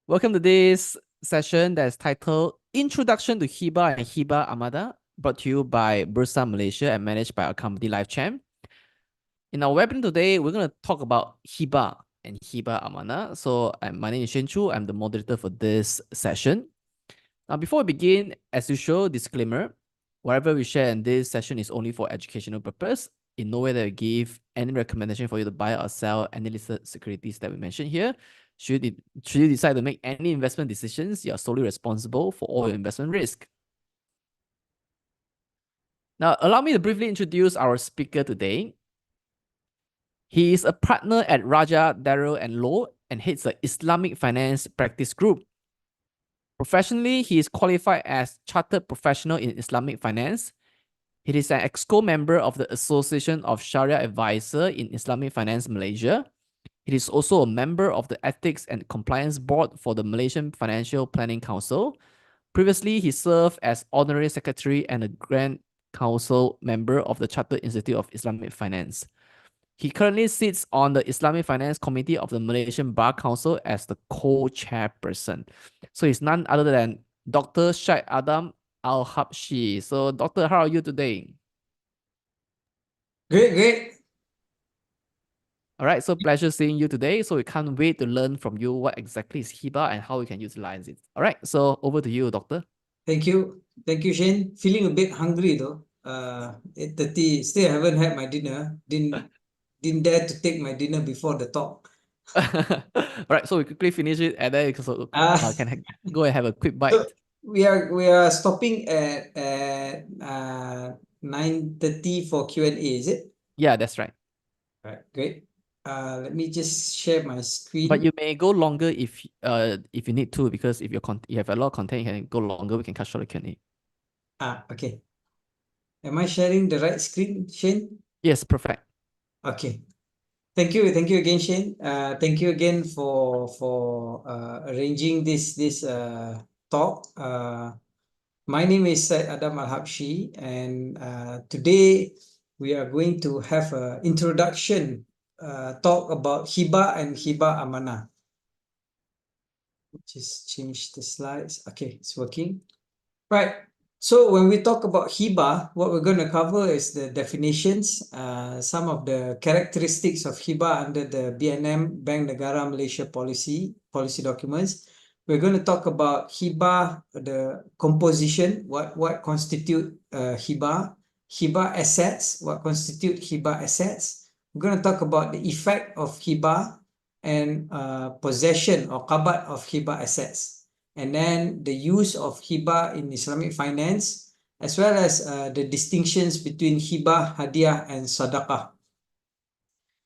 Welcome to this session that is titled Introduction to Hibah and Hibah Amanah, brought to you by Bursa Malaysia and managed by our company LifeChamp. In our webinar today, we're going to talk about Hibah and Hibah Amanah. So my name is Shen Chu. I'm the moderator for this session. Now, before we begin, as usual, disclaimer, whatever we share in this session is only for educational purpose. In no way that we give any recommendation for you to buy or sell any listed securities that we mentioned here. Should you decide to make any investment decisions, you are solely responsible for all your investment risk. Now, allow me to briefly introduce our speaker today. He is a partner at Raja, Darrell and Low and heads the Islamic Finance Practice Group. Professionally, he is qualified as Chartered Professional in Islamic Finance. He is an EXCO member of the Association of Sharia Advisor in Islamic Finance Malaysia. He is also a member of the Ethics and Compliance Board for the Malaysian Financial Planning Council. Previously, he served as Honorary Secretary and a Grand Council member of the Chartered Institute of Islamic Finance. He currently sits on the Islamic Finance Committee of the Malaysian Bar Council as the co-chairperson. So he's none other than Dr. Shaikh Adam Al-Habshi. So, Doctor, how are you today? Great. All right, so pleasure seeing you today. So we can't wait to learn from you what exactly is Hibah and how we can utilize it. All right, so over to you, Doctor. Thank you, Shane. Feeling a bit hungry though. 8:30. Still haven't had my dinner. Didn't dare to take my dinner before the talk. All right, so we quickly finish it and then you can go and have a quick bite. So we are stopping at 9:30 for Q&A, is it? Yeah, that's right. Right, great. Let me just share my screen. But you may go longer if you need to, because if you have a lot of content, you can go longer. We can cut short the Q&A. Okay. Am I sharing the right screen, Shane? Yes, perfect. Okay. Thank you again, Shane. Thank you again for arranging this talk. My name is Syed Adam Al-Habshi, and today we are going to have an introduction talk about Hibah and Hibah Amanah. Just change the slides. Okay, it's working. Right. So when we talk about Hibah, what we're going to cover is the definitions, some of the characteristics of Hibah under the BNM Bank Negara Malaysia policy documents. We're going to talk about Hibah, the composition, what constitute Hibah, Hibah assets, what constitute Hibah assets. We're going to talk about the effect of Hibah and possession or qabat of Hibah assets. And then the use of Hibah in Islamic finance, as well as the distinctions between Hibah, Hadiah, and Sadaqah.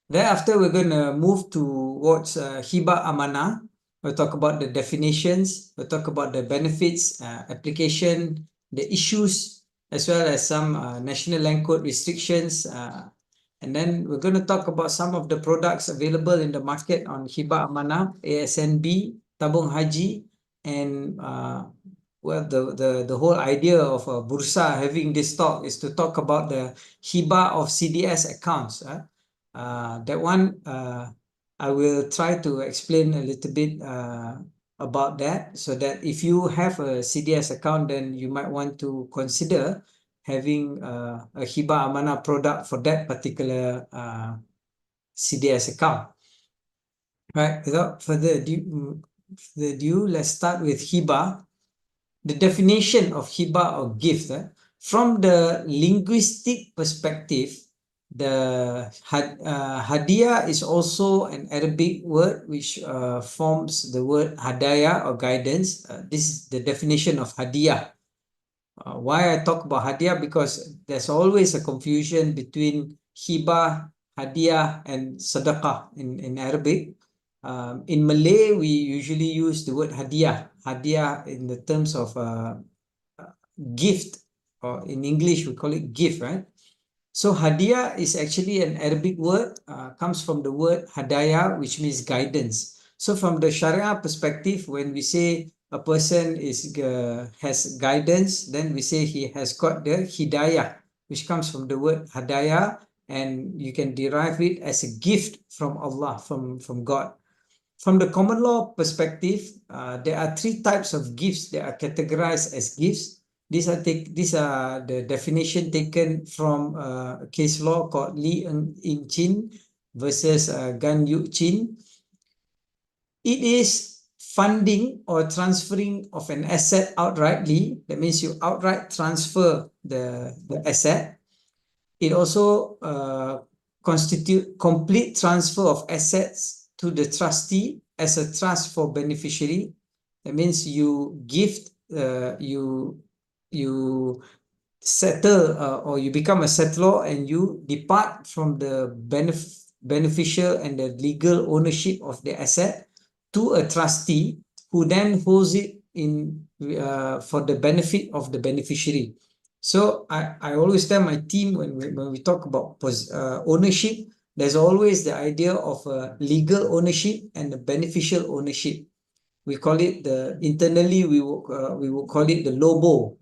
Thereafter, we're going to move towards Hibah Amanah. We'll talk about the definitions, we'll talk about the benefits, application, the issues, as well as some national land code restrictions. And then we're going to talk about some of the products available in the market on Hibah Amanah, ASNB, Tabung Haji, and well, the whole idea of Bursa having this talk is to talk about the Hibah of CDS accounts. That one I will try to explain a little bit about that, so that if you have a CDS account, then you might want to consider having a Hibah Amanah product for that particular CDS account. Right, without further ado, let's start with Hibah. The definition of Hibah or gift. From the linguistic perspective, the Hadiyah is also an Arabic word which forms the word Hadaya or guidance. This is the definition of Hadiyah. Why I talk about Hadiyah? Because there's always a confusion between Hibah, Hadiyah, and Sadaqah in Arabic. In Malay, we usually use the word Hadiyah. Hadiyah in the terms of gift, or in English, we call it gift, right? So Hadiyah is actually an Arabic word, comes from the word Hadaya, which means guidance. So from the Sharia perspective, when we say a person has guidance, then we say he has got the Hidayah, which comes from the word Hadaya, and you can derive it as a gift from Allah, from God. From the common law perspective, there are three types of gifts that are categorized as gifts. These are the definition taken from a case law called Li Ing Chin versus Gan Yu Chin. It is funding or transferring of an asset outrightly. That means you outright transfer the asset. It also constitute complete transfer of assets to the trustee as a trust for beneficiary. That means you gift, you settle or you become a settlor and you depart from the beneficial and the legal ownership of the asset to a trustee who then holds it in for the benefit of the beneficiary. So I always tell my team when we talk about ownership, there's always the idea of legal ownership and the beneficial ownership. We call it internally we will call it the LOBO,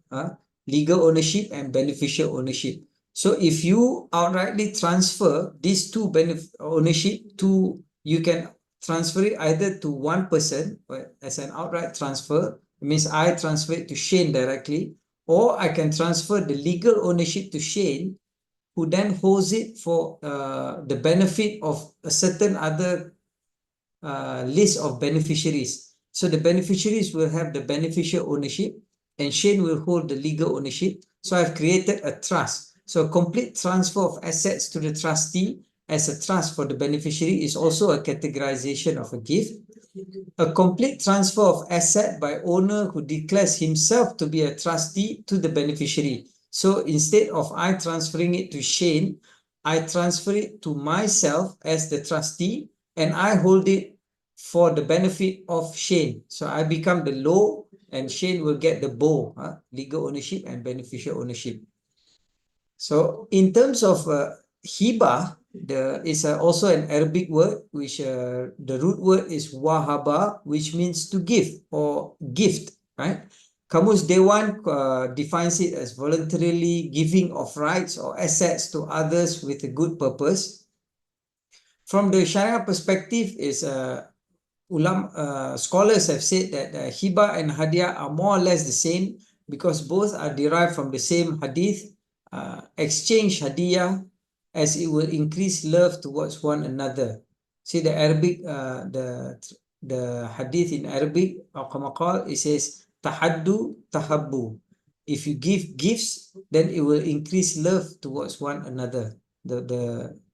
legal ownership and beneficial ownership. So if you outrightly transfer these two ownership to, you can transfer it either to one person as an outright transfer. It means I transfer it to Shane directly, or I can transfer the legal ownership to Shane, who then holds it for the benefit of a certain other list of beneficiaries. So the beneficiaries will have the beneficial ownership and Shane will hold the legal ownership. So I've created a trust. So a complete transfer of assets to the trustee as a trust for the beneficiary is also a categorization of a gift. A complete transfer of asset by owner who declares himself to be a trustee to the beneficiary. So instead of I transferring it to Shane, I transfer it to myself as the trustee and I hold it for the benefit of Shane. So I become the law and Shane will get the bow, legal ownership and beneficial ownership. So in terms of hibah, is also an Arabic word, which the root word is wahaba, which means to give or gift, right? Kamus Dewan defines it as voluntarily giving of rights or assets to others with a good purpose. From the Sharia perspective, scholars have said that Hibah and Hadya are more or less the same because both are derived from the same hadith. Exchange hadiyah as it will increase love towards one another. See the Arabic, the hadith in Arabic, it says tahaddu tahabbu. If you give gifts, then it will increase love towards one another.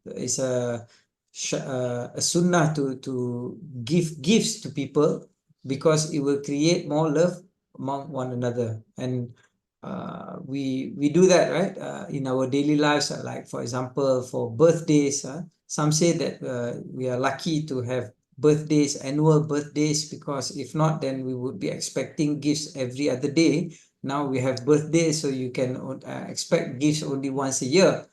It's a sunnah to give gifts to people because it will create more love among one another. And we do that, right? In our daily lives, like for example, for birthdays, some say that we are lucky to have birthdays, annual birthdays, because if not, then we would be expecting gifts every other day. Now we have birthdays, so you can expect gifts only once a year.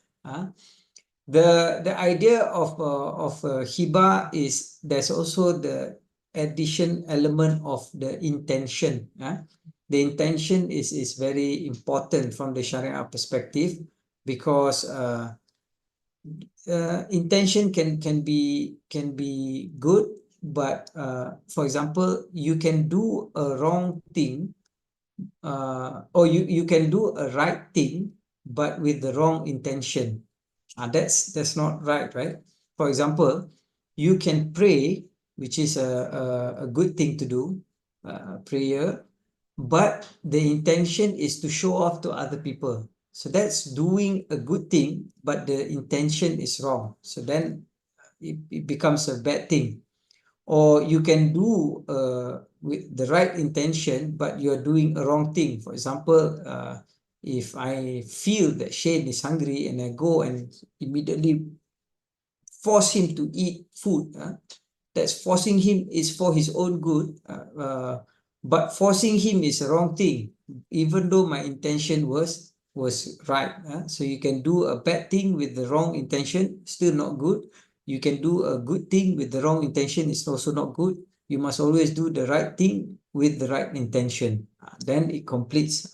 The idea of hibah is there's also the addition element of the intention. The intention is very important from the Sharia perspective because intention can be good, but for example, you can do a wrong thing, or you can do a right thing, but with the wrong intention. That's not right, right? For example, you can pray, which is a good thing to do, prayer, but the intention is to show off to other people. So that's doing a good thing, but the intention is wrong. So then it becomes a bad thing. Or you can do with the right intention, but you're doing a wrong thing. For example, if I feel that Shane is hungry and I go and immediately force him to eat food, that's forcing him is for his own good, but forcing him is a wrong thing, even though my intention was right. So you can do a bad thing with the wrong intention, still not good. You can do a good thing with the wrong intention, it's also not good. You must always do the right thing with the right intention. Then it completes.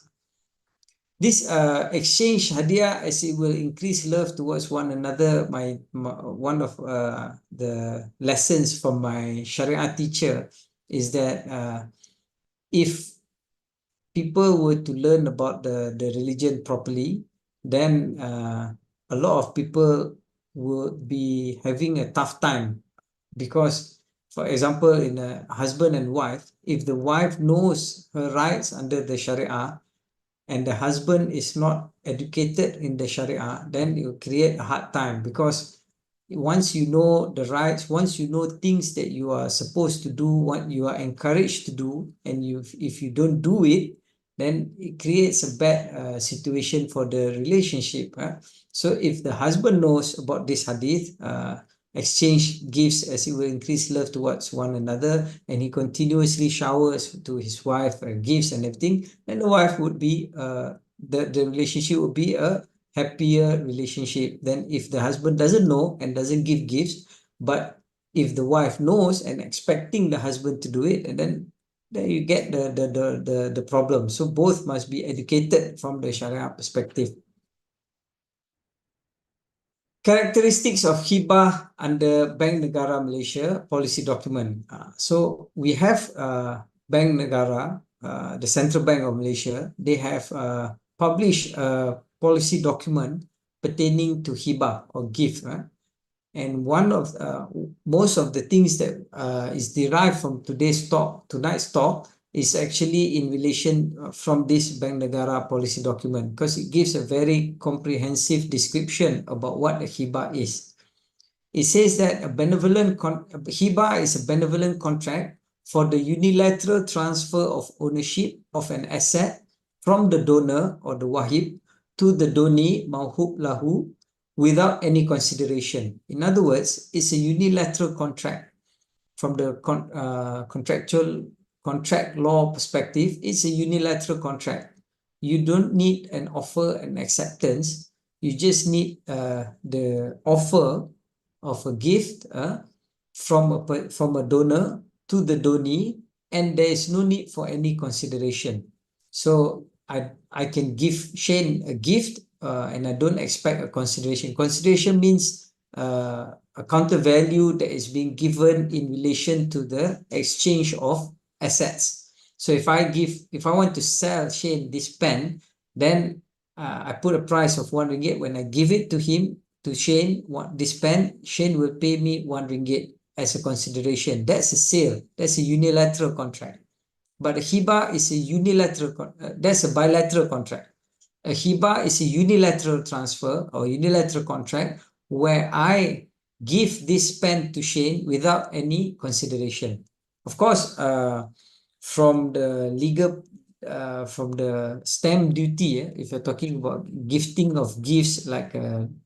This exchange hadiah, as it will increase love towards one another. One of the lessons from my Sharia teacher is that if people were to learn about the religion properly, then a lot of people would be having a tough time. Because, for example, in a husband and wife, if the wife knows her rights under the Sharia, and the husband is not educated in the Sharia, then it will create a hard time. Because once you know the rights, once you know things that you are supposed to do, what you are encouraged to do, and if you don't do it, then it creates a bad situation for the relationship. So if the husband knows about this hadith, exchange gifts as it will increase love towards one another, and he continuously showers to his wife gifts and everything, then the wife would be the relationship would be a happier relationship than if the husband doesn't know and doesn't give gifts. But if the wife knows and expecting the husband to do it, and then you get the problem. So both must be educated from the Sharia perspective. Characteristics of hibah under Bank Negara Malaysia policy document. So we have Bank Negara, the Central Bank of Malaysia. They have published a policy document pertaining to hibah or gift. And one of most of the things that is derived from tonight's talk is actually in relation from this Bank Negara policy document, because it gives a very comprehensive description about what a hibah is. It says that hibah is a benevolent contract for the unilateral transfer of ownership of an asset from the donor or the wahib to the doni mawhub lahu without any consideration. In other words, it's a unilateral contract. From the contract law perspective, it's a unilateral contract. You don't need an offer and acceptance. You just need the offer of a gift from a donor to the donee, and there is no need for any consideration. So I can give Shane a gift and I don't expect a consideration. Consideration means a counter value that is being given in relation to the exchange of assets. So if I want to sell Shane this pen, then I put a price of RM1. When I give it to him, to Shane, this pen, Shane will pay me RM1 as a consideration. That's a sale. That's a unilateral contract. But a hibah is a unilateral, that's a bilateral contract. A hibah is a unilateral transfer or unilateral contract where I give this pen to Shane without any consideration. Of course, from the legal, from the stamp duty, if you're talking about gifting of gifts like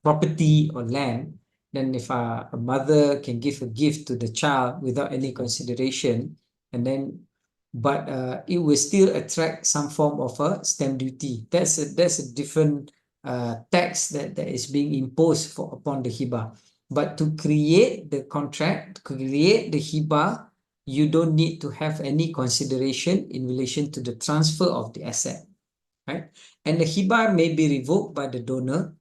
property or land, then if a mother can give a gift to the child without any consideration, and then but it will still attract some form of a stamp duty. That's a different tax that is being imposed upon the hibah. But to create the contract, to create the hibah, you don't need to have any consideration in relation to the transfer of the asset, right? And the hibah may be revoked by the donor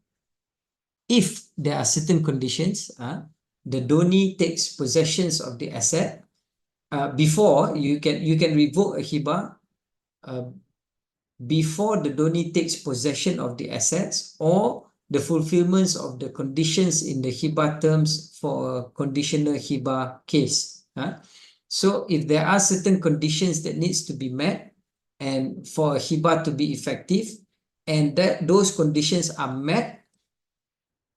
if there are certain conditions. The donee takes possessions of the asset. Before you can revoke a hibah before the donee takes possession of the assets or the fulfillments of the conditions in the hibah terms for a conditional hibah case. So if there are certain conditions that needs to be met and for a hibah to be effective, and that those conditions are met,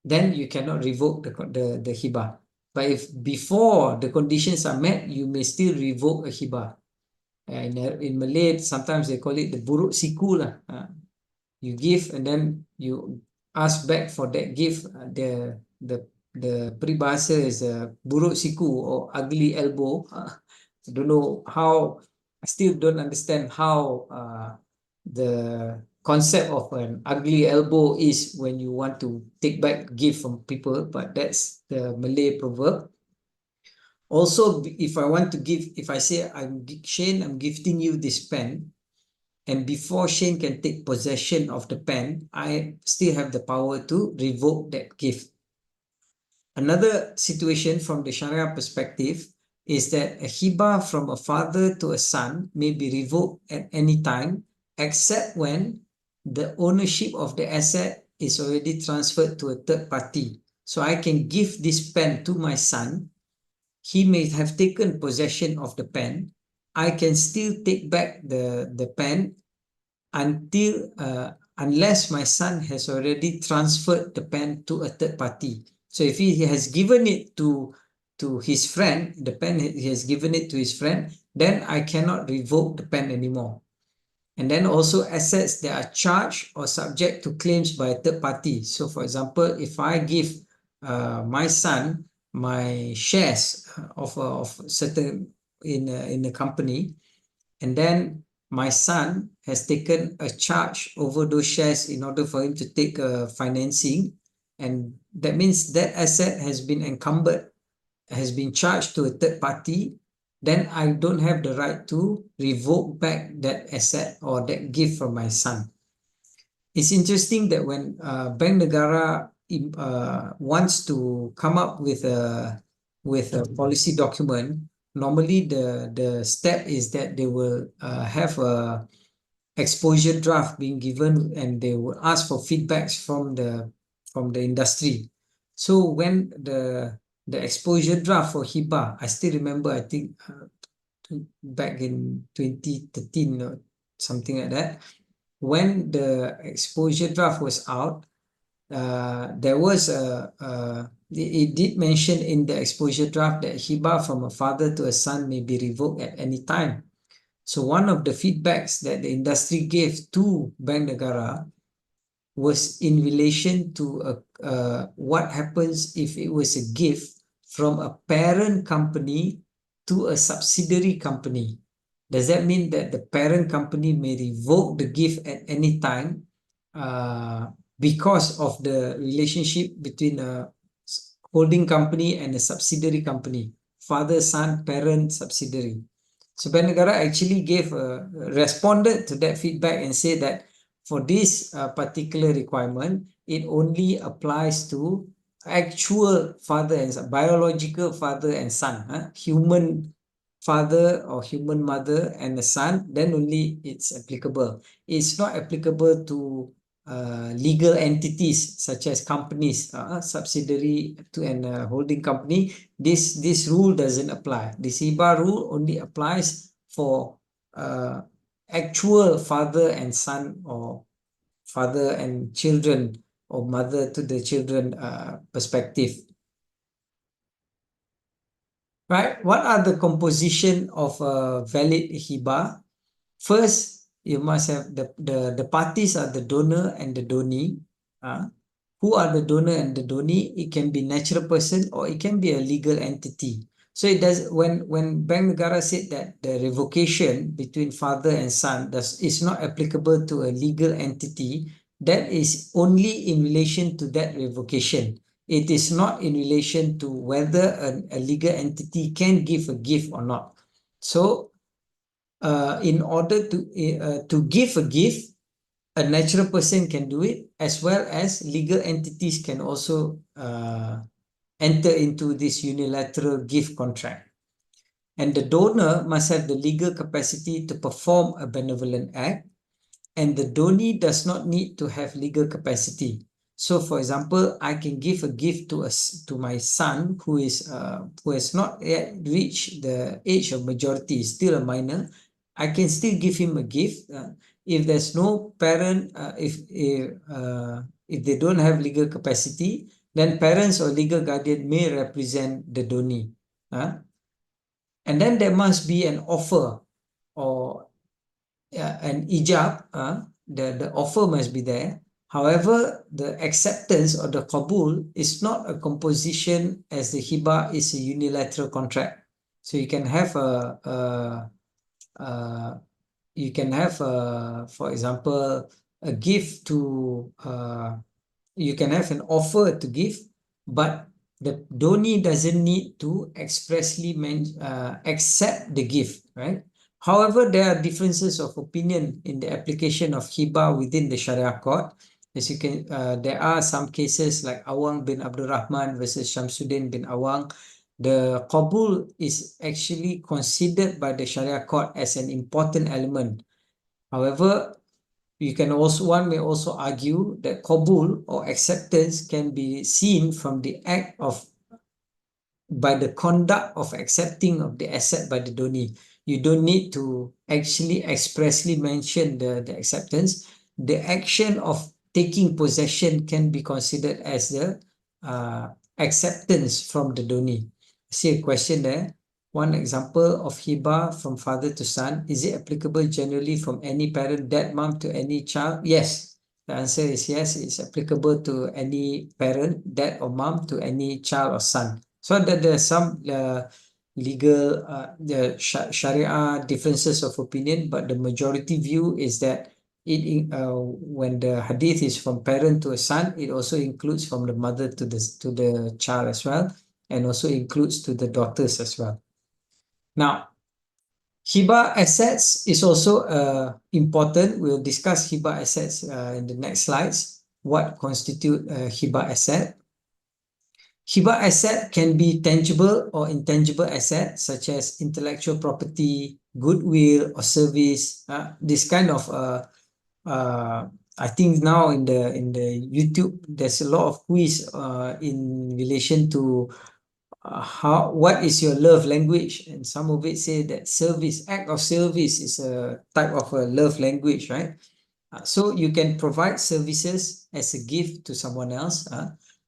then you cannot revoke the hibah. But if before the conditions are met, you may still revoke a hibah. In Malay, sometimes they call it the buruk siku lah. You give and then you ask back for that gift. The peribahasa is a buruk siku or ugly elbow. I don't know how. I still don't understand how the concept of an ugly elbow is when you want to take back gift from people, but that's the Malay proverb. Also, if I want to give, if I say, Shane, I'm gifting you this pen, and before Shane can take possession of the pen, I still have the power to revoke that gift. Another situation from the Sharia perspective is that a hibah from a father to a son may be revoked at any time, except when the ownership of the asset is already transferred to a third party. So I can give this pen to my son. He may have taken possession of the pen. I can still take back the pen until unless my son has already transferred the pen to a third party. So if he has given it to his friend, the pen he has given it to his friend, then I cannot revoke the pen anymore. And then also assets that are charged or subject to claims by a third party. So for example, if I give my son my shares of certain in a company, and then my son has taken a charge over those shares in order for him to take financing, and that means that asset has been encumbered, has been charged to a third party, then I don't have the right to revoke back that asset or that gift from my son. It's interesting that when Bank Negara wants to come up with a policy document, normally the step is that they will have a exposure draft being given, and they will ask for feedbacks from the industry. So when the exposure draft for Hibah, I still remember, I think back in 2013 or something like that, when the exposure draft was out, there was it did mention in the exposure draft that hibah from a father to a son may be revoked at any time. So one of the feedbacks that the industry gave to Bank Negara was in relation to what happens if it was a gift from a parent company to a subsidiary company. Does that mean that the parent company may revoke the gift at any time because of the relationship between a holding company and a subsidiary company, father, son, parent, subsidiary? So Bank Negara actually responded to that feedback and said that for this particular requirement, it only applies to actual father and son, biological father and son, human father or human mother and a son, then only it's applicable. It's not applicable to legal entities such as companies, subsidiary to an holding company. This rule doesn't apply. This hibah rule only applies for actual father and son, or father and children, or mother to the children perspective. Right? What are the composition of a valid hibah? First, you must have the parties are the donor and the donee. Who are the donor and the donee? It can be natural person or it can be a legal entity. So it does, when Bank Negara said that the revocation between father and son is not applicable to a legal entity, that is only in relation to that revocation. It is not in relation to whether a legal entity can give a gift or not. So in order to give a gift, a natural person can do it, as well as legal entities can also enter into this unilateral gift contract. And the donor must have the legal capacity to perform a benevolent act, and the donee does not need to have legal capacity. So for example, I can give a gift to my son who has not yet reached the age of majority, still a minor. I can still give him a gift. If there's no parent, if they don't have legal capacity, then parents or legal guardian may represent the donee. And then there must be an offer or an ijab, the offer must be there. However, the acceptance or the qabul is not a composition, as the hibah is a unilateral contract. So you can have for example, a gift to you can have an offer to give, but the donee doesn't need to expressly accept the gift, right? However, there are differences of opinion in the application of hibah within the Sharia court. As you can, there are some cases like Awang bin Abdul Rahman versus Shamsuddin bin Awang. The qabul is actually considered by the Sharia court as an important element. However, one may also argue that qabul or acceptance can be seen from the act of by the conduct of accepting of the asset by the donee. You don't need to actually expressly mention the acceptance. The action of taking possession can be considered as the acceptance from the donee. See a question there. One example of hibah from father to son. Is it applicable generally from any parent, dad, mom to any child? Yes. The answer is yes. It's applicable to any parent, dad or mom to any child or son. So that there's some legal the Sharia differences of opinion, but the majority view is that when the hadith is from parent to a son, it also includes from the mother to the child as well, and also includes to the daughters as well. Now, Hibah assets is also important. We'll discuss Hibah assets in the next slides. What constitute a Hibah asset? Hibah asset can be tangible or intangible assets such as intellectual property, goodwill or service. This kind of I think now in the YouTube there's a lot of quiz in relation to what is your love language, and some of it say that act of service is a type of a love language, right? So you can provide services as a gift to someone else,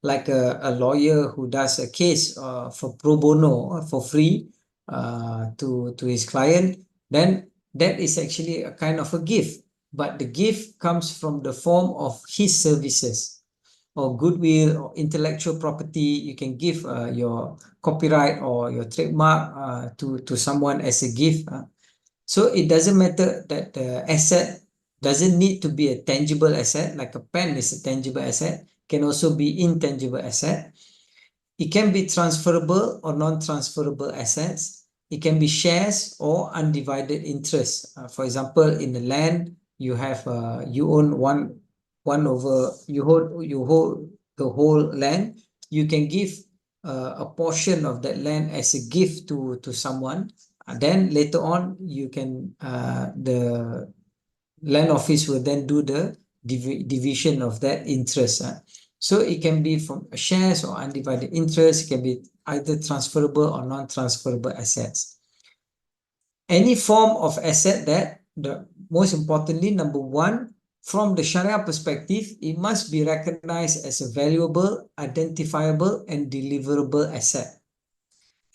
like a lawyer who does a case for pro bono, for free, to his client. Then that is actually a kind of a gift, but the gift comes from the form of his services. Or goodwill or intellectual property, you can give your copyright or your trademark to someone as a gift. So it doesn't matter that the asset doesn't need to be a tangible asset, like a pen is a tangible asset, can also be intangible asset. It can be transferable or non-transferable assets. It can be shares or undivided interest. For example, in the land, you have you own you hold the whole land. You can give a portion of that land as a gift to someone. Then later on, you can the land office will then do the division of that interest. So it can be from shares or undivided interest. It can be either transferable or non-transferable assets. Any form of asset that, most importantly, number one, from the Sharia perspective, it must be recognized as a valuable, identifiable, and deliverable asset.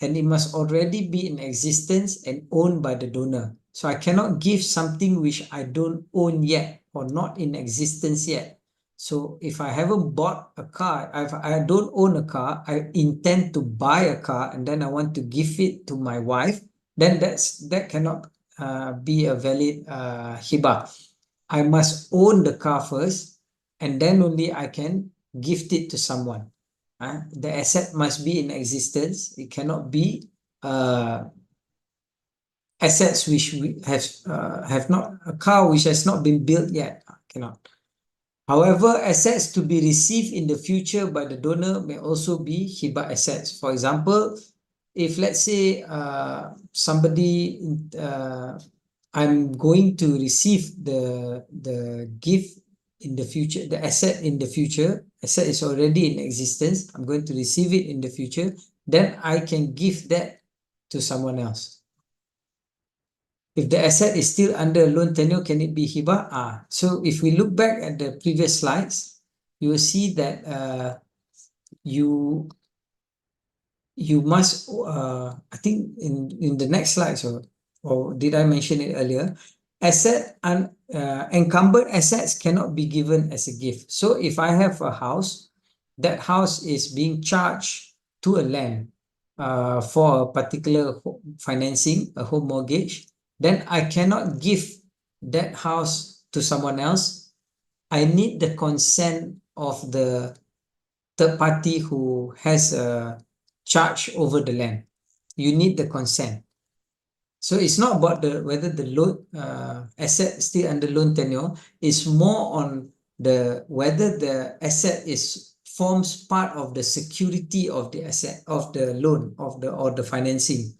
And it must already be in existence and owned by the donor. So I cannot give something which I don't own yet or not in existence yet. So if I haven't bought a car, I don't own a car, I intend to buy a car and then I want to give it to my wife, then that cannot be a valid hibah. I must own the car first and then only I can gift it to someone. The asset must be in existence. It cannot be assets which we have not, a car which has not been built yet. Cannot. However, assets to be received in the future by the donor may also be hibah assets. For example, if let's say somebody, I'm going to receive the gift in the future, the asset in the future, asset is already in existence, I'm going to receive it in the future, then I can give that to someone else. If the asset is still under loan tenure, can it be hibah? So if we look back at the previous slides, you will see that you must, I think in the next slides, or did I mention it earlier? Encumbered assets cannot be given as a gift. So if I have a house, that house is being charged to a land for a particular financing, a home mortgage, then I cannot give that house to someone else. I need the consent of the third party who has a charge over the land. You need the consent. So it's not about whether the loan asset is still under loan tenure. It's more on whether the asset forms part of the security of the asset, of the loan, or the financing.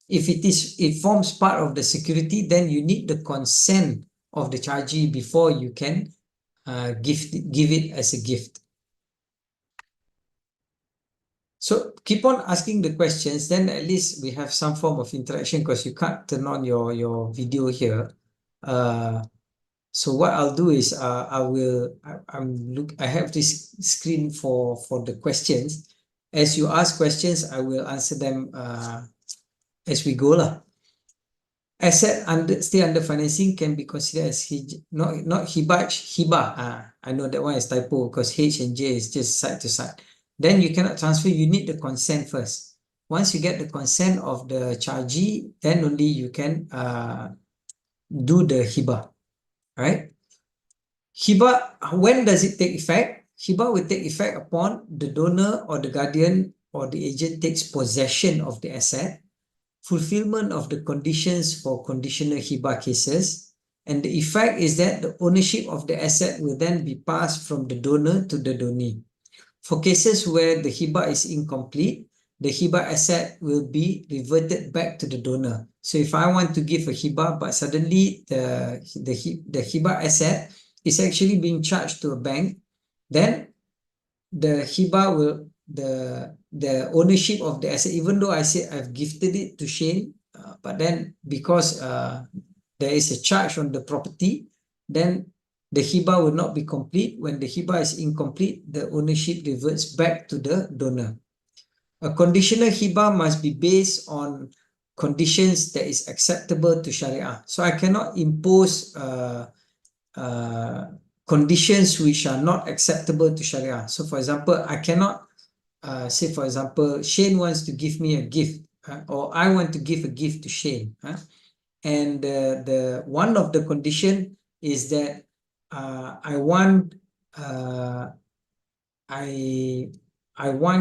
If it forms part of the security, then you need the consent of the chargee before you can give it as a gift. So keep on asking the questions, then at least we have some form of interaction, because you can't turn on your video here. So what I'll do is I have this screen for the questions. As you ask questions, I will answer them as we go lah. Asset still under financing can be considered as not Hibah. I know that one is typo because H and J is just side to side. Then you cannot transfer, you need the consent first. Once you get the consent of the chargee, then only you can do the Hibah, right? Hibah, when does it take effect? Hibah will take effect upon the donor or the guardian or the agent takes possession of the asset, fulfillment of the conditions for conditional Hibah cases, and the effect is that the ownership of the asset will then be passed from the donor to the donee. For cases where the Hibah is incomplete, the Hibah asset will be reverted back to the donor. So if I want to give a Hibah, but suddenly the Hibah asset is actually being charged to a bank, then the Hibah will, the ownership of the asset, even though I say I've gifted it to Shane, but then because there is a charge on the property, then the Hibah will not be complete. When the Hibah is incomplete, the ownership reverts back to the donor. A conditional Hibah must be based on conditions that is acceptable to Sharia. So I cannot impose conditions which are not acceptable to Sharia. So for example, I cannot say, for example, Shane wants to give me a gift, or I want to give a gift to Shane, and the one of the condition is that I want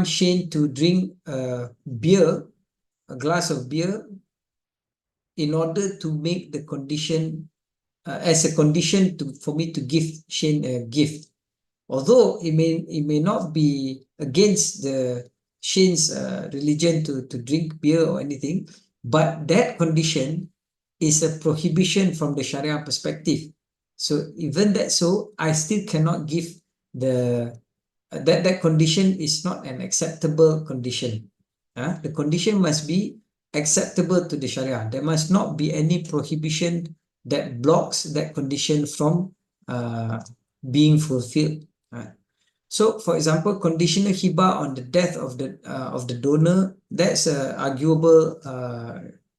Shane to drink beer, a glass of beer, in order to make the condition as a condition for me to give Shane a gift. Although it may not be against Shane's religion to drink beer or anything, but that condition is a prohibition from the Sharia perspective. So even that, so I still cannot give that condition is not an acceptable condition. The condition must be acceptable to the Sharia. There must not be any prohibition that blocks that condition from being fulfilled. So, for example, conditional Hibah on the death of the donor, that's an arguable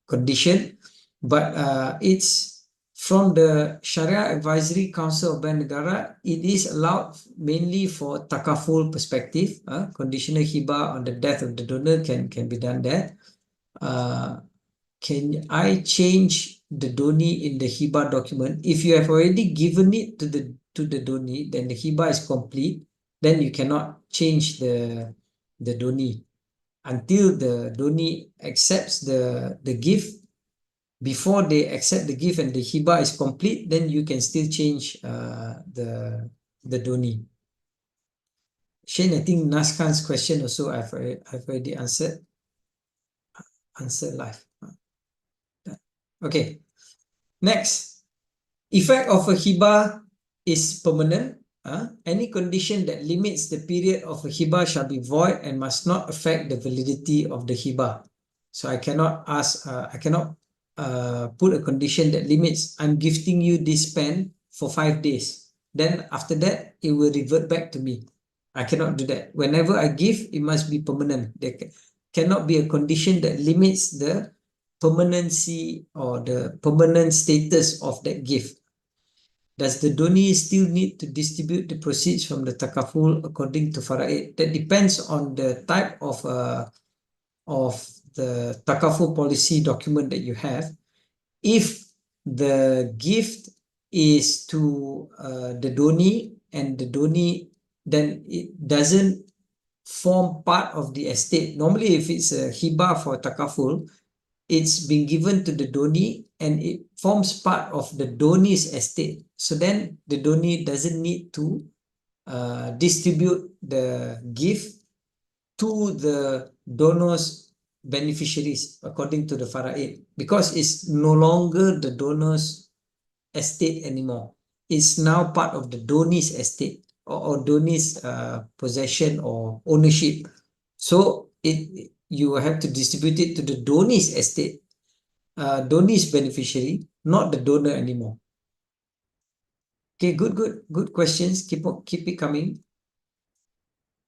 condition, but it's from the Sharia Advisory Council of Bank Negara. It is allowed mainly for takaful perspective. Conditional Hibah on the death of the donor can be done there. Can I change the donee in the Hibah document? If you have already given it to the donee, then the Hibah is complete. Then you cannot change the donee until the donee accepts the gift. Before they accept the gift and the Hibah is complete, then you can still change the donee. Shane, I think Naskan's question also I've already answered live. Okay, next. Effect of a Hibah is permanent. Any condition that limits the period of a Hibah shall be void and must not affect the validity of the Hibah. So I cannot put a condition that limits, I'm gifting you this pen for 5 days. Then after that, it will revert back to me. I cannot do that. Whenever I give, it must be permanent. There cannot be a condition that limits the permanency or the permanent status of that gift. Does the donee still need to distribute the proceeds from the takaful according to Faraid? That depends on the type of the takaful policy document that you have. If the gift is to the donee and the donee, then it doesn't form part of the estate. Normally, if it's a Hibah for takaful, it's been given to the donee and it forms part of the donee's estate. So then the donee doesn't need to distribute the gift to the donor's beneficiaries according to the faraid, because it's no longer the donor's estate anymore. It's now part of the donee's estate, or donee's possession or ownership. So you have to distribute it to the donee's estate, donee's beneficiary, not the donor anymore. Okay, good questions. Keep it coming.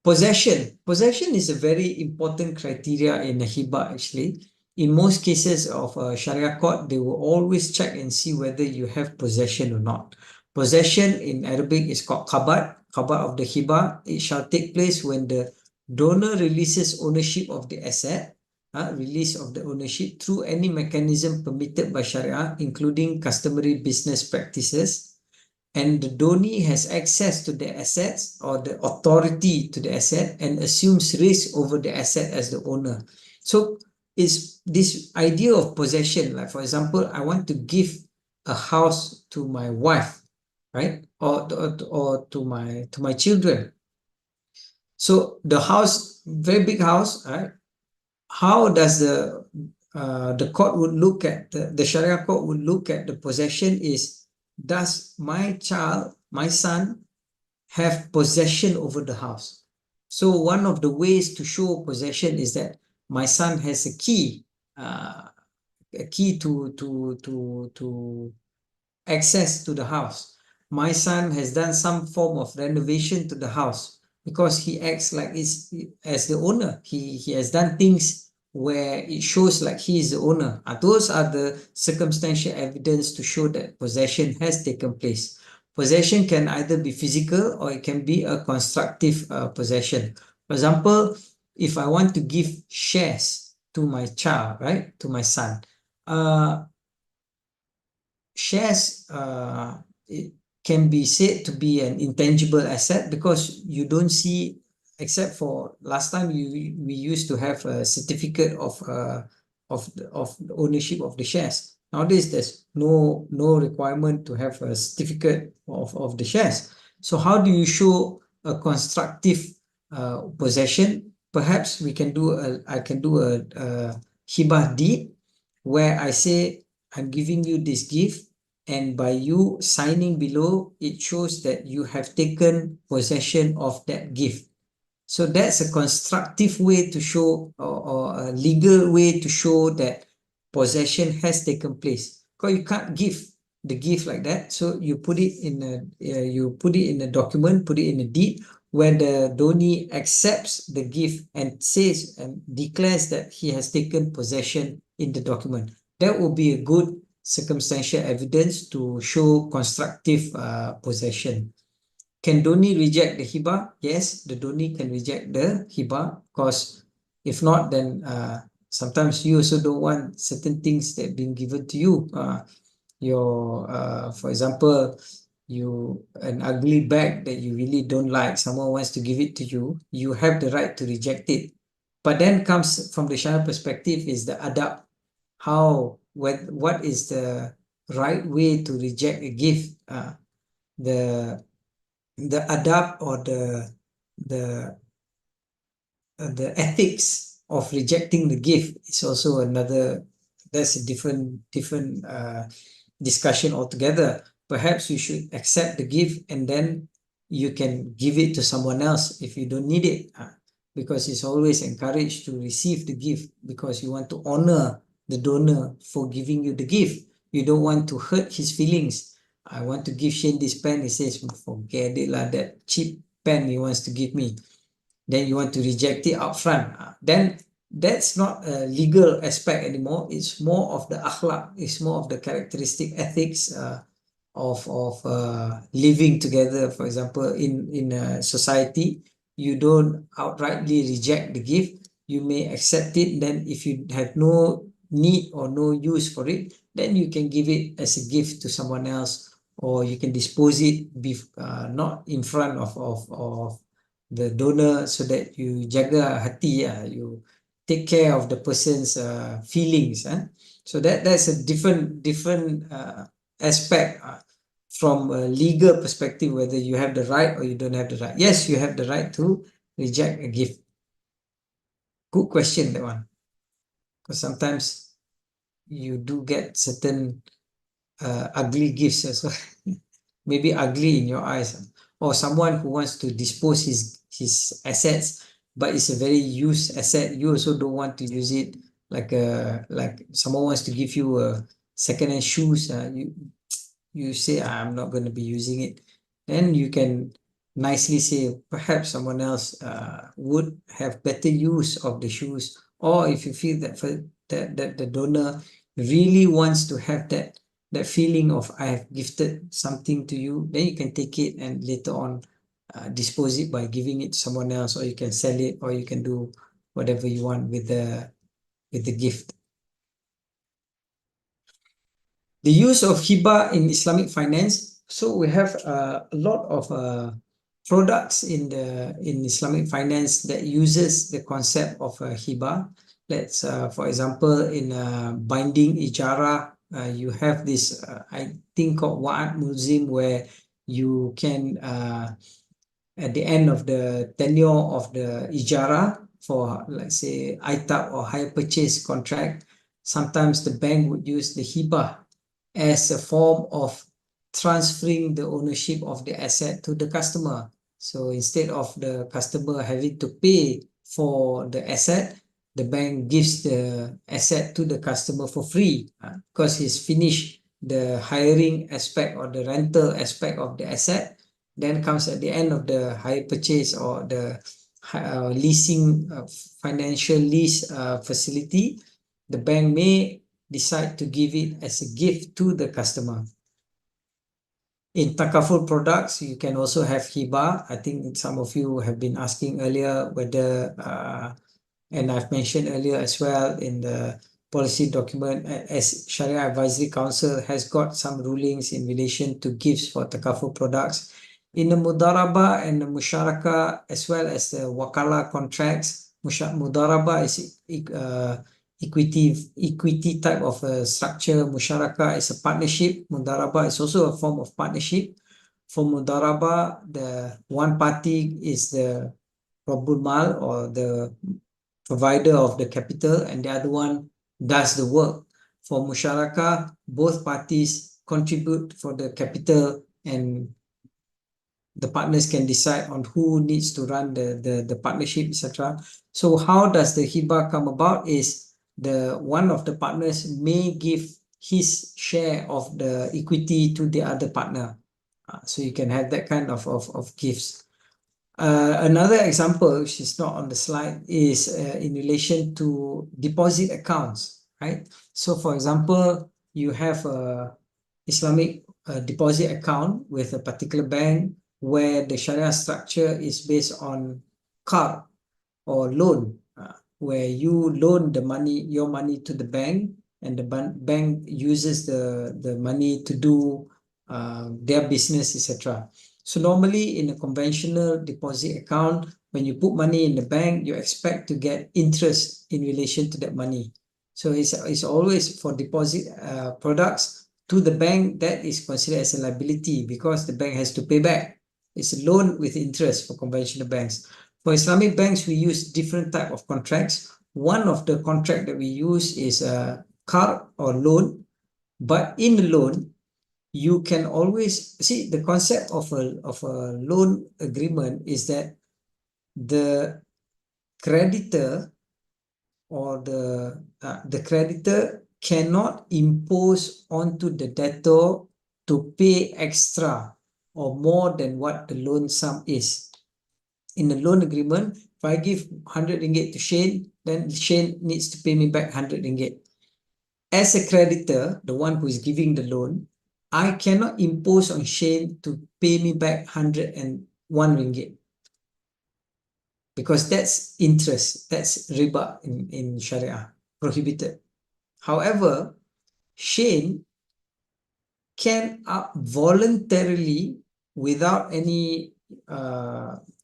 Possession is a very important criteria in a hibah actually. In most cases of a Sharia court, they will always check and see whether you have possession or not. Possession in Arabic is called qabad of the hibah. It shall take place when the donor releases ownership of the asset, release of the ownership through any mechanism permitted by Sharia, including customary business practices, and the donee has access to the assets or the authority to the asset and assumes risk over the asset as the owner. So is this idea of possession, like for example, I want to give a house to my wife, right? Or to my children. So the house, very big house, right? How does the court would look at the Sharia court would look at the possession is, does my child, my son, have possession over the house? So one of the ways to show possession is that my son has a key to access to the house. My son has done some form of renovation to the house because he acts like as the owner. He has done things where it shows like he is the owner. Those are the circumstantial evidence to show that possession has taken place. Possession can either be physical or it can be a constructive possession. For example, if I want to give shares to my child, right, to my son, shares, it can be said to be an intangible asset because you don't see, except for last time we used to have a certificate of the ownership of the shares. Nowadays there's no requirement to have a certificate of the shares. So how do you show a constructive possession? Perhaps I can do a hibah deed where I say I'm giving you this gift, and by you signing below, it shows that you have taken possession of that gift. So that's a constructive way to show, or a legal way to show that possession has taken place. Because you can't give the gift like that. So you put it in a document, put it in a deed where the donee accepts the gift and says and declares that he has taken possession in the document. That will be a good circumstantial evidence to show constructive possession. Can donee reject the hibah? Yes, the donee can reject the hibah, because if not, then sometimes you also don't want certain things that have been given to you. For example, an ugly bag that you really don't like, someone wants to give it to you, you have the right to reject it. But then comes from the Sharia perspective is the adab. What is the right way to reject a gift? The adab, or the ethics of rejecting the gift is also another. That's a different discussion altogether. Perhaps you should accept the gift and then you can give it to someone else if you don't need it, because it's always encouraged to receive the gift because you want to honor the donor for giving you the gift. You don't want to hurt his feelings. I want to give Shane this pen. He says, forget it lah, that cheap pen he wants to give me. Then you want to reject it up front. Then that's not a legal aspect anymore. It's more of the akhlaq. It's more of the characteristic ethics of living together. For example, in a society, you don't outrightly reject the gift. You may accept it. Then if you have no need or no use for it, then you can give it as a gift to someone else, or you can dispose it not in front of the donor, so that you jaga hati, you take care of the person's feelings. So that's a different aspect from a legal perspective, whether you have the right or you don't have the right. Yes, you have the right to reject a gift. Good question, that one. Because sometimes you do get certain ugly gifts as well. Maybe ugly in your eyes, or someone who wants to dispose his assets, but it's a very used asset. You also don't want to use it, like someone wants to give you a second-hand shoes. You say, I'm not going to be using it. Then you can nicely say, perhaps someone else would have better use of the shoes. Or if you feel that that the donor really wants to have that feeling of, I have gifted something to you, then you can take it and later on dispose it by giving it to someone else, or you can sell it, or you can do whatever you want with the gift. The use of hibah in Islamic finance. So we have a lot of products in Islamic finance that uses the concept of hibah. Let's, for example, in binding ijara, you have this, I think, called wa'ad mulzim, where you can, at the end of the tenure of the ijara for, let's say, ITAP or hire purchase contract, sometimes the bank would use the hibah as a form of transferring the ownership of the asset to the customer. So instead of the customer having to pay for the asset, the bank gives the asset to the customer for free because he's finished the hiring aspect or the rental aspect of the asset. Then comes at the end of the hire purchase or the leasing financial lease facility, the bank may decide to give it as a gift to the customer. In takaful products, you can also have hibah. I think some of you have been asking earlier whether, and I've mentioned earlier as well in the policy document, as Sharia Advisory Council has got some rulings in relation to gifts for takaful products. In the mudarabah and the musharaka, as well as the wakala contracts, mudarabah is equity type of a structure. Musharaka is a partnership. Mudarabah is also a form of partnership. For mudarabah, the one party is the Rabbul Mal, or the provider of the capital, and the other one does the work. For musharaka, both parties contribute for the capital, and the partners can decide on who needs to run the partnership, etc. So how does the hibah come about is, the one of the partners may give his share of the equity to the other partner. So you can have that kind of gifts. Another example, which is not on the slide, is in relation to deposit accounts, right? So for example, you have a Islamic deposit account with a particular bank where the Sharia structure is based on qard or loan, where you loan the money, your money, to the bank, and the bank uses the money to do their business, etc. So normally in a conventional deposit account, when you put money in the bank, you expect to get interest in relation to that money. So it's always for deposit products to the bank, that is considered as a liability because the bank has to pay back. It's a loan with interest for conventional banks. For Islamic banks, we use different type of contracts. One of the contract that we use is a qard or loan, but in the loan, you can always see the concept of a loan agreement is that the creditor or the creditor cannot impose onto the debtor to pay extra or more than what the loan sum is. In the loan agreement, if I give 100 ringgit to Shane, then Shane needs to pay me back 100 ringgit. As a creditor, the one who is giving the loan, I cannot impose on Shane to pay me back 101 ringgit, because that's interest, that's riba in Sharia, prohibited. However, Shane can voluntarily, without any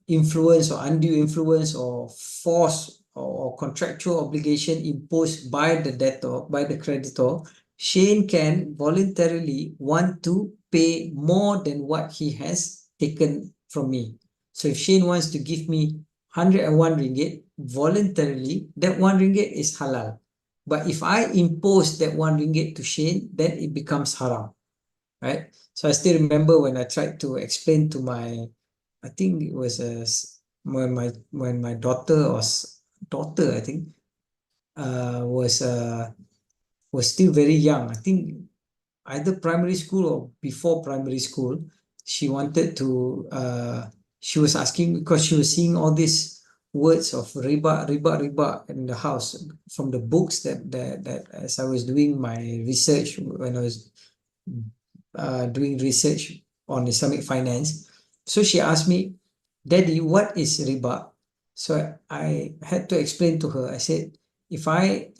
influence or undue influence or force or contractual obligation imposed by the debtor, by the creditor, Shane can voluntarily want to pay more than what he has taken from me. So if Shane wants to give me 101 ringgit voluntarily, that 1 ringgit is halal. But if I impose that 1 ringgit to Shane, then it becomes haram, right? So I still remember when I tried to explain to my, I think it was when my daughter I think was still very young. I think either primary school or before primary school. She wanted to she was asking because she was seeing all these words of riba, riba, riba in the house from the books that as I was doing my research when I was doing research on Islamic finance. So she asked me, Daddy, what is riba? So I had to explain to her. I said, if I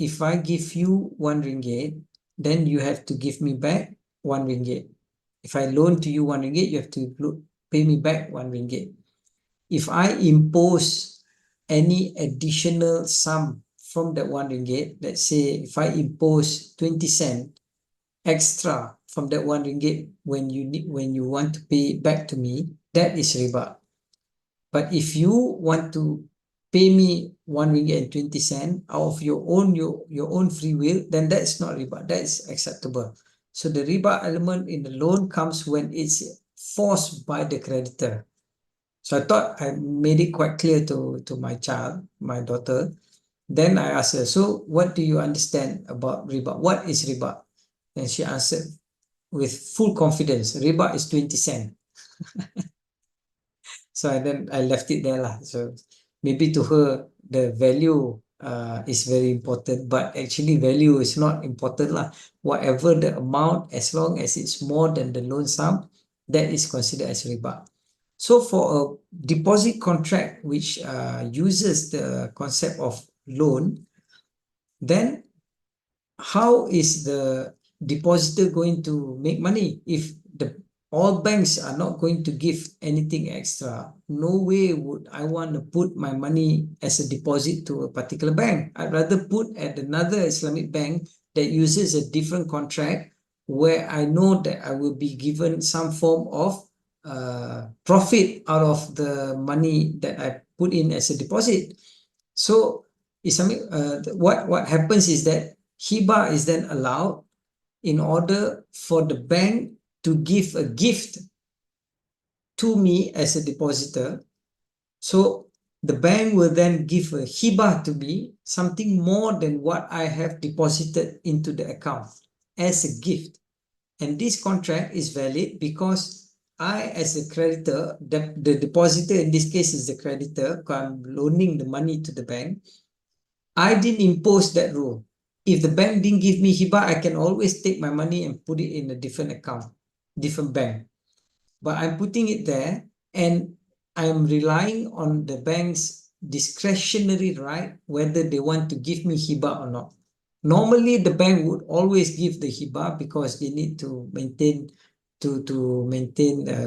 give you 1 ringgit, then you have to give me back 1 ringgit. If I loan to you 1 ringgit, you have to pay me back 1 ringgit. If I impose any additional sum from that 1 ringgit, let's say if I impose 20 cents extra from that 1 ringgit when you want to pay it back to me, that is riba. But if you want to pay me 1 ringgit and 20 cents out of your own free will, then that's not riba. That is acceptable. So the riba element in the loan comes when it's forced by the creditor. So I thought I made it quite clear to my child, my daughter. Then I asked her, so what do you understand about riba? What is riba? And she answered with full confidence, riba is 20 cents. So then I left it there lah. So maybe to her the value is very important, but actually value is not important lah. Whatever the amount, as long as it's more than the loan sum, that is considered as riba. So for a deposit contract which uses the concept of loan, then how is the depositor going to make money if all banks are not going to give anything extra? No way would I want to put my money as a deposit to a particular bank. I'd rather put at another Islamic bank that uses a different contract where I know that I will be given some form of profit out of the money that I put in as a deposit. So Islamic, what happens is that Hibah is then allowed in order for the bank to give a gift to me as a depositor. So the bank will then give a Hibah to me, something more than what I have deposited into the account as a gift. And this contract is valid because I, as a creditor, the depositor in this case is the creditor, because I'm loaning the money to the bank. I didn't impose that rule. If the bank didn't give me Hibah, I can always take my money and put it in a different account, different bank. But I'm putting it there and I'm relying on the bank's discretionary right whether they want to give me Hibah or not. Normally, the bank would always give the Hibah because they need to maintain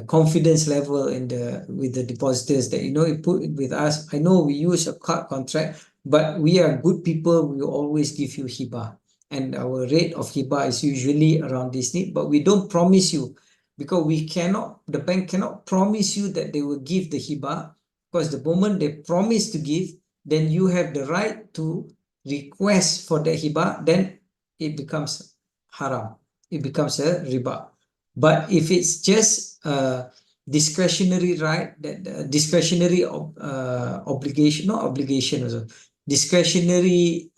confidence level with the depositors that you put it with us. I know we use a card contract, but we are good people. We will always give you Hibah, and our rate of Hibah is usually around this need. But we don't promise you because the bank cannot promise you that they will give the Hibah, because the moment they promise to give, then you have the right to request for the Hibah. Then it becomes haram. It becomes a riba. But if it's just a discretionary right, that discretionary obligation, not obligation also, discretionary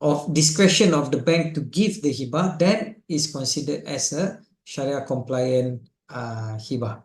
of discretion of the bank to give the Hibah, then is considered as a Sharia compliant Hibah.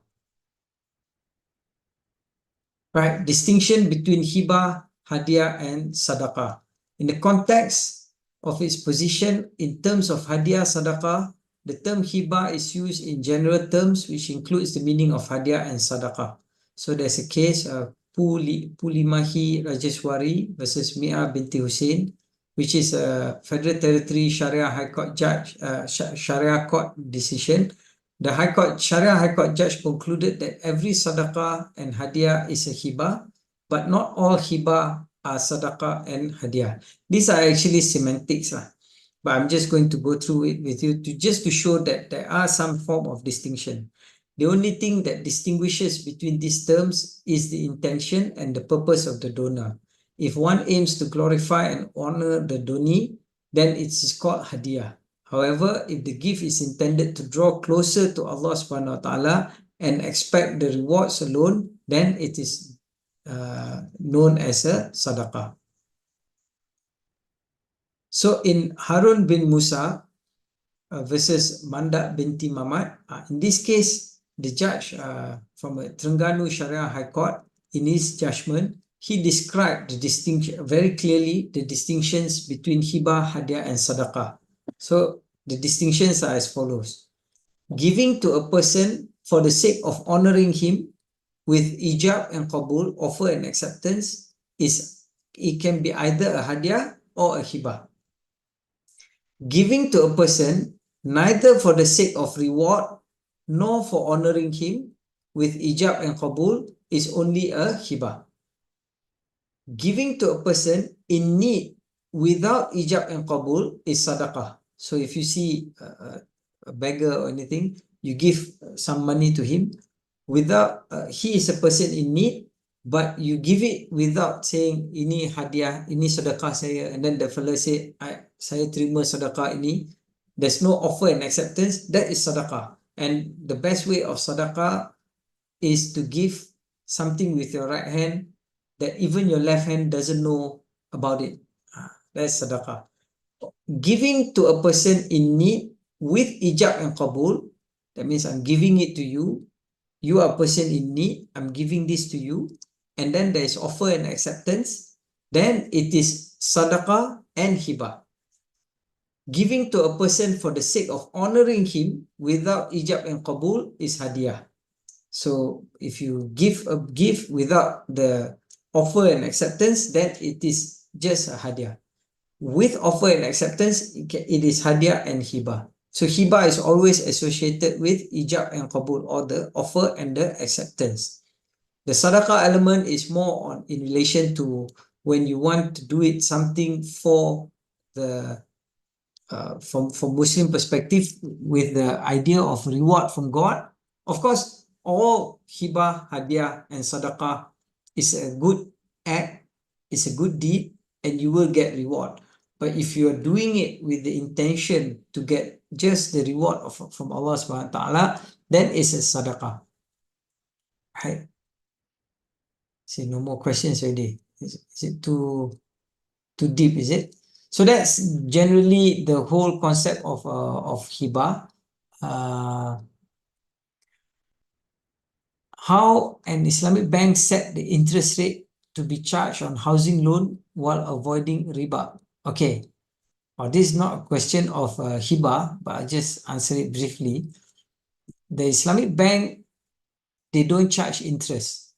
Right, distinction between Hibah, Hadya and Sadaqah. In the context of its position in terms of Hadya, Sadaqah, the term Hibah is used in general terms, which includes the meaning of Hadya and Sadaqah. So there's a case of Pulimahi Rajeswari versus Mia binti Hussein, which is a Federal Territory Sharia High Court judge, Sharia court decision. The Sharia High Court judge concluded that every Sadaqah and Hadya is a Hibah, but not all Hibah sadaqah and hadiah. These are actually semantics lah, but I'm just going to go through it with you to show that there are some form of distinction. The only thing that distinguishes between these terms is the intention and the purpose of the donor. If one aims to glorify and honor the donee, then it is called hadiah. However, if the gift is intended to draw closer to Allah subhanahu wa ta'ala and expect the rewards alone, then it is known as a sadaqah. So in Harun bin Musa versus Manda binti Mamat, in this case, the judge from Terengganu Sharia High Court, in his judgment, he described the distinction very clearly, the distinctions between hibah, hadiah, and sadaqah. So the distinctions are as follows. Giving to a person for the sake of honoring him with ijab and qabul, offer and acceptance, it can be either a hadiah or a hibah. Giving to a person neither for the sake of reward nor for honoring him with ijab and qabul is only a hibah. Giving to a person in need without ijab and qabul is sadaqah. So if you see a beggar or anything, you give some money to him without, he is a person in need, but you give it without saying ini hadiah, ini sedekah saya, and then the fellow say saya terima sedekah ini. There's no offer and acceptance. That is sadaqah. And the best way of sadaqah is to give something with your right hand that even your left hand doesn't know about it. That's sadaqah. Giving to a person in need with ijab and qabul, that means I'm giving it to you. You are a person in need, I'm giving this to you, and then there is offer and acceptance, then it is sadaqah and hibah. Giving to a person for the sake of honoring him without ijab and qabul is hadiah. So if you give a gift without the offer and acceptance, then it is just a hadiah. With offer and acceptance, it is hadiah and hibah. So hibah is always associated with ijab and qabul, or the offer and the acceptance. The sadaqah element is more in relation to when you want to do it something for the from Muslim perspective with the idea of reward from God. Of course, all hibah, hadiah, and sadaqah is a good act, it's a good deed, and you will get reward. But if you are doing it with the intention to get just the reward from Allah subhanahu wa ta'ala, then it's a sadaqah. Right? See, no more questions already. Is it too deep, is it? So that's generally the whole concept of hibah. How an Islamic bank set the interest rate to be charged on housing loan while avoiding riba. Okay, this is not a question of hibah, but I'll just answer it briefly. The Islamic bank, they don't charge interest.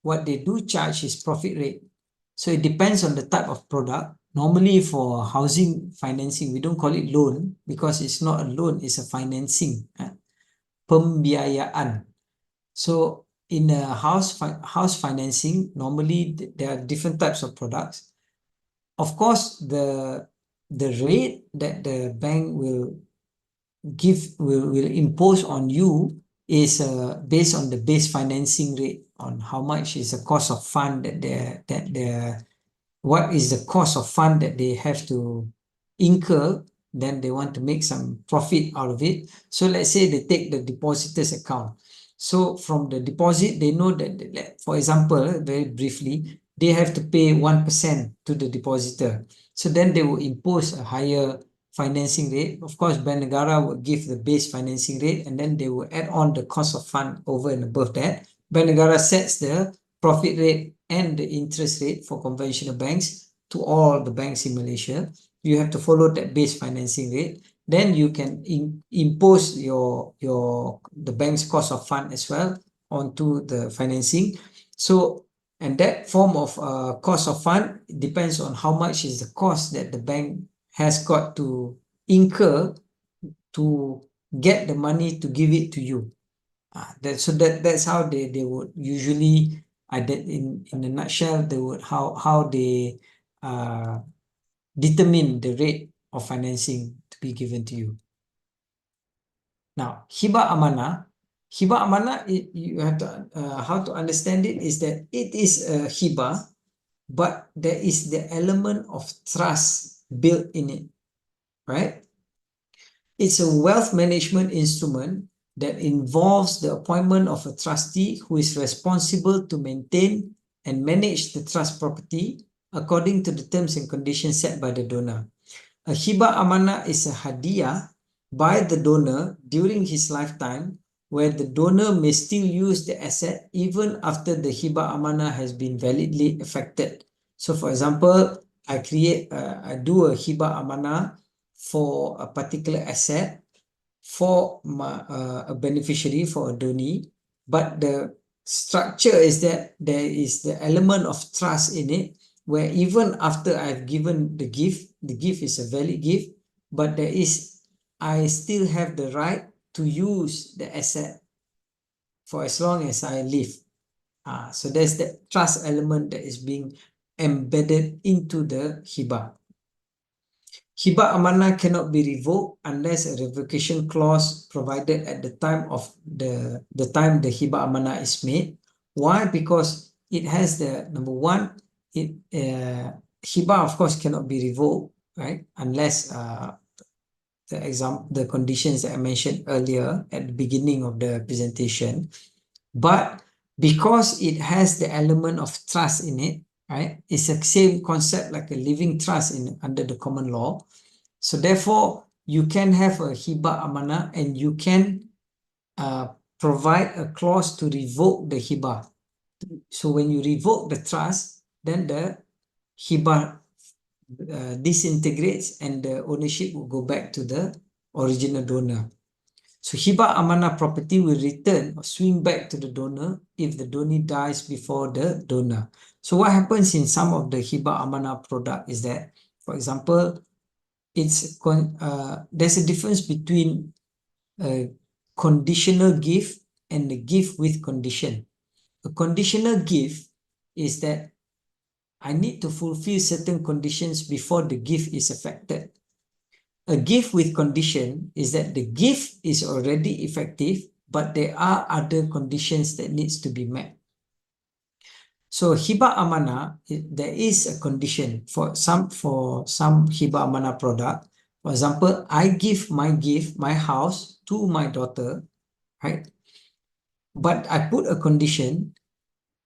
What they do charge is profit rate. So it depends on the type of product. Normally for housing financing, we don't call it loan because it's not a loan, it's a financing. Pembiayaan. So in a house financing, normally there are different types of products. Of course, the rate that the bank will impose on you is based on the base financing rate, on how much is the cost of fund what is the cost of fund that they have to incur. Then they want to make some profit out of it. So let's say they take the depositor's account. So from the deposit, they know that, for example, very briefly, they have to pay 1% to the depositor. So then they will impose a higher financing rate. Of course, Bank Negara will give the base financing rate, and then they will add on the cost of fund over and above that. Bank Negara sets the profit rate and the interest rate for conventional banks to all the banks in Malaysia. You have to follow that base financing rate. Then you can impose the bank's cost of fund as well onto the financing. So, and that form of cost of fund depends on how much is the cost that the bank has got to incur to get the money to give it to you. That's how they would usually in a nutshell, how they determine the rate of financing to be given to you. Now, Hibah Amanah. Hibah Amanah, you have to how to understand it is that it is a hibah, but there is the element of trust built in it, right? It's a wealth management instrument that involves the appointment of a trustee who is responsible to maintain and manage the trust property according to the terms and conditions set by the donor. A Hibah Amanah is a hadiah by the donor during his lifetime, where the donor may still use the asset even after the Hibah Amanah has been validly effected. So for example, I do a Hibah Amanah for a particular asset for a beneficiary, for a donee, but the structure is that there is the element of trust in it, where even after I've given the gift is a valid gift, but I still have the right to use the asset for as long as I live. So there's the trust element that is being embedded into the hibah. Hibah Amanah cannot be revoked unless a revocation clause provided at the time of the time the Hibah Amanah is made. Why? Because it has the number one, Hibah of course cannot be revoked, right? Unless the conditions that I mentioned earlier at the beginning of the presentation. But because it has the element of trust in it, right? It's the same concept like a living trust under the common law. So therefore, you can have a Hibah Amanah and you can provide a clause to revoke the Hibah. So when you revoke the trust, then the Hibah disintegrates and the ownership will go back to the original donor. So Hibah Amanah property will return or swing back to the donor if the donee dies before the donor. So what happens in some of the Hibah Amanah product is that, for example, there's a difference between a conditional gift and a gift with condition. A conditional gift is that I need to fulfill certain conditions before the gift is effected. A gift with condition is that the gift is already effective, but there are other conditions that needs to be met. So Hibah Amanah, there is a condition for some Hibah Amanah product. For example, I give my house to my daughter, right? But I put a condition,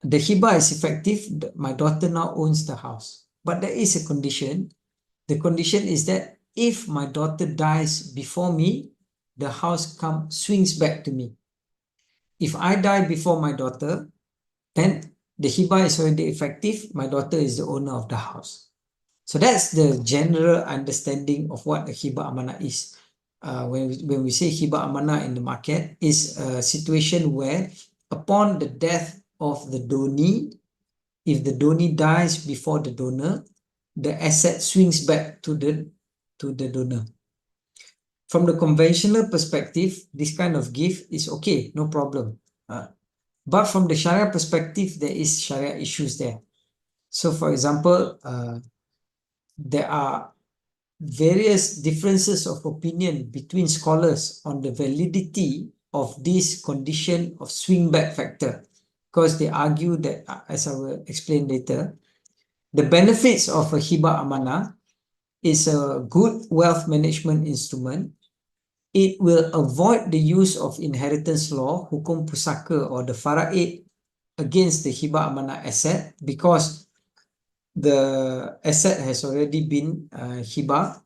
the Hibah is effective, my daughter now owns the house. But there is a condition. The condition is that if my daughter dies before me, the house swings back to me. If I die before my daughter, then the Hibah is already effective, my daughter is the owner of the house. So that's the general understanding of what a Hibah Amanah is. When we say Hibah Amanah in the market, is a situation where upon the death of the donee, if the donee dies before the donor, the asset swings back to the donor. From the conventional perspective, this kind of gift is okay, no problem. But from the Sharia perspective, there is Sharia issues there. So for example, there are various differences of opinion between scholars on the validity of this condition of swing back factor, because they argue that, as I will explain later, the benefits of a Hibah Amanah is a good wealth management instrument. It will avoid the use of inheritance law, hukum pusaka or the fara'id against the Hibah Amanah asset, because the asset has already been hibah.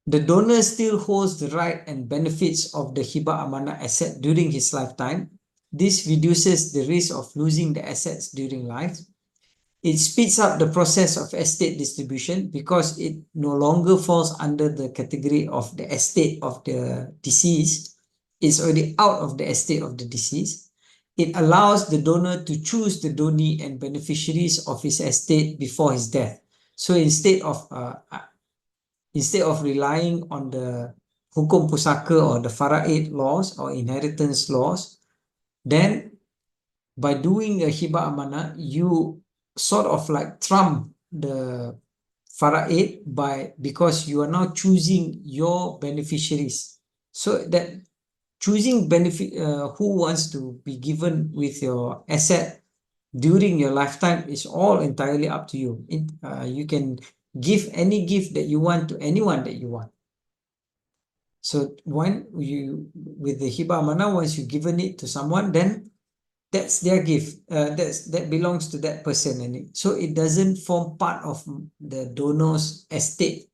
The donor still holds the right and benefits of the Hibah Amanah asset during his lifetime. This reduces the risk of losing the assets during life. It speeds up the process of estate distribution because it no longer falls under the category of the estate of the deceased. It's already out of the estate of the deceased. It allows the donor to choose the donee and beneficiaries of his estate before his death. So instead of relying on the hukum pusaka or the fara'id laws or inheritance laws, then by doing a Hibah Amanah, you sort of like trump the faraid because you are now choosing your beneficiaries. So that choosing who wants to be given with your asset during your lifetime is all entirely up to you. You can give any gift that you want to anyone that you want. So when you, with the Hibah Amanah, once you've given it to someone, then that's their gift. That belongs to that person, and so it doesn't form part of the donor's estate.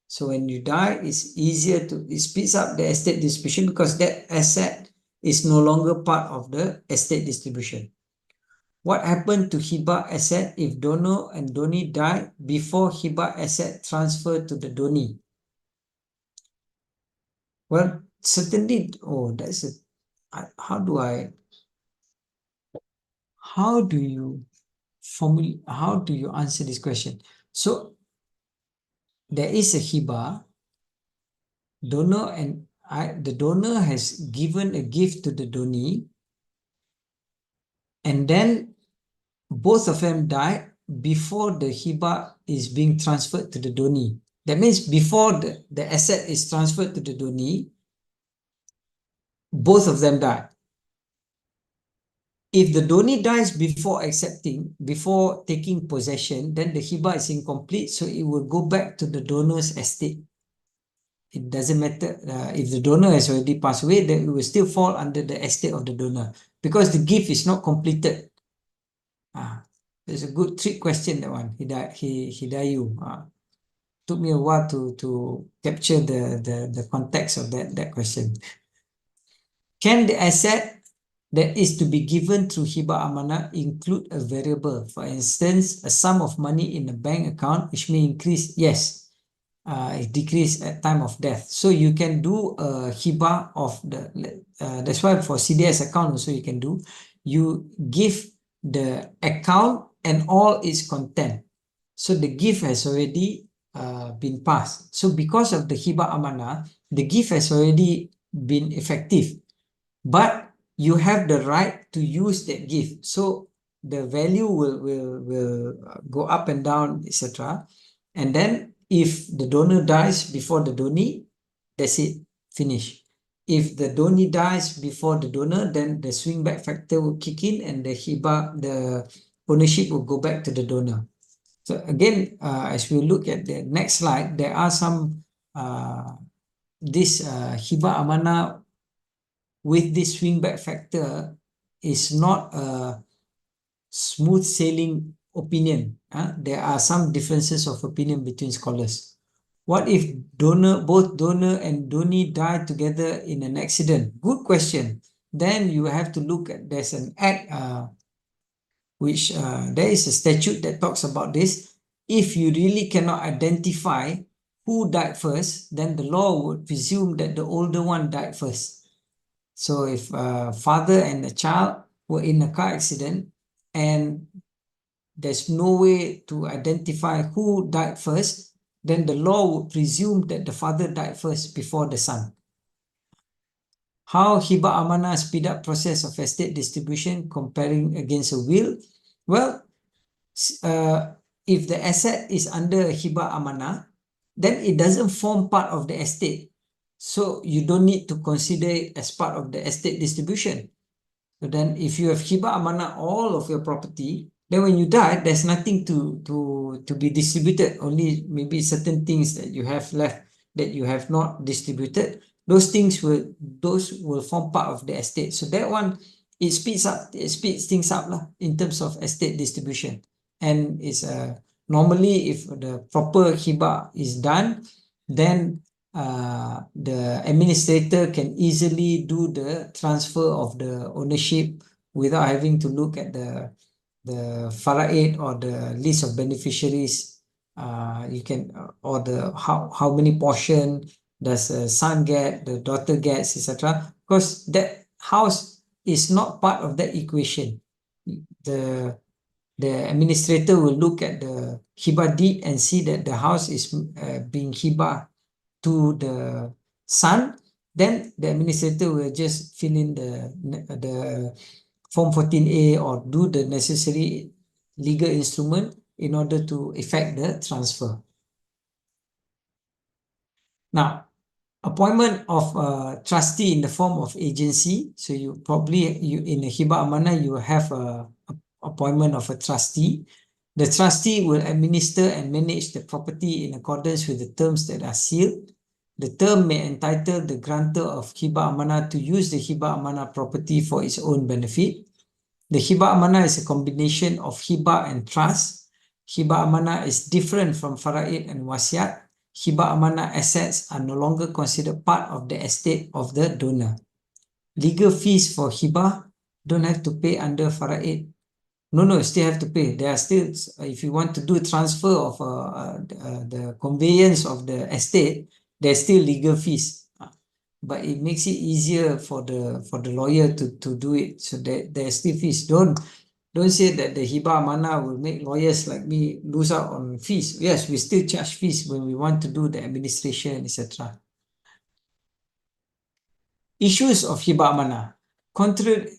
So when you die, it's easier to, it speeds up the estate distribution because that asset is no longer part of the estate distribution. What happened to Hibah asset if donor and donee die before Hibah asset transferred to the donee? Well, certainly, oh, that's a, how do you answer this question? So there is a Hibah, donor and the donor has given a gift to the donee, and then both of them died before the Hibah is being transferred to the donee. That means before the asset is transferred to the donee, both of them died. If the donee dies before taking possession, then the Hibah is incomplete, so it will go back to the donor's estate. It doesn't matter if the donor has already passed away, then it will still fall under the estate of the donor because the gift is not completed. It's a good trick question, that one. Hidayu. Took me a while to capture the context of that question. Can the asset that is to be given through Hibah Amanah include a variable? For instance, a sum of money in a bank account which may increase. Yes, it decrease at time of death. So you can do a Hibah of that's why for CDS account also you can do. You give the account and all its content. So the gift has already been passed. So because of the Hibah Amanah, the gift has already been effective. But you have the right to use that gift. So the value will go up and down, etc. And then if the donor dies before the donee, that's it, finish. If the donee dies before the donor, then the swing back factor will kick in and the ownership will go back to the donor. So again, as we look at the next slide, there are some this Hibah Amanah with this swing back factor is not a smooth sailing opinion. There are some differences of opinion between scholars. What if both donor and donee die together in an accident? Good question. Then you have to look at, there's an act which there is a statute that talks about this. If you really cannot identify who died first, then the law would presume that the older one died first. So if a father and a child were in a car accident and there's no way to identify who died first, then the law would presume that the father died first before the son. How Hibah Amanah speed up process of estate distribution comparing against a will? Well, if the asset is under Hibah Amanah, then it doesn't form part of the estate. So you don't need to consider it as part of the estate distribution. So then if you have Hibah Amanah all of your property, then when you die, there's nothing to be distributed. Only maybe certain things that you have left that you have not distributed. Those will form part of the estate. So that one, it speeds things up in terms of estate distribution. And it's normally if the proper Hibah is done, then the administrator can easily do the transfer of the ownership without having to look at the faraid or the list of beneficiaries. You can or the how many portion does a son get, the daughter gets, etc. Because that house is not part of that equation. The administrator will look at the Hibah deed and see that the house is being Hibah to the son. Then the administrator will just fill in the Form 14A or do the necessary legal instrument in order to effect the transfer. Now, appointment of a trustee in the form of agency. So you probably, in a Hibah Amanah, you have a appointment of a trustee. The trustee will administer and manage the property in accordance with the terms that are sealed. The term may entitle the grantor of Hibah Amanah to use the Hibah Amanah property for its own benefit. The Hibah Amanah is a combination of Hibah and trust. Hibah Amanah is different from Faraid and Wasiat. Hibah Amanah assets are no longer considered part of the estate of the donor. Legal fees for Hibah don't have to pay under Faraid. No, still have to pay. There are still, if you want to do transfer of the conveyance of the estate, there's still legal fees. But it makes it easier for the lawyer to do it. So there's still fees. Don't say that the Hibah Amanah will make lawyers like me lose out on fees. Yes, we still charge fees when we want to do the administration, etc. Issues of Hibah Amanah. Contrary,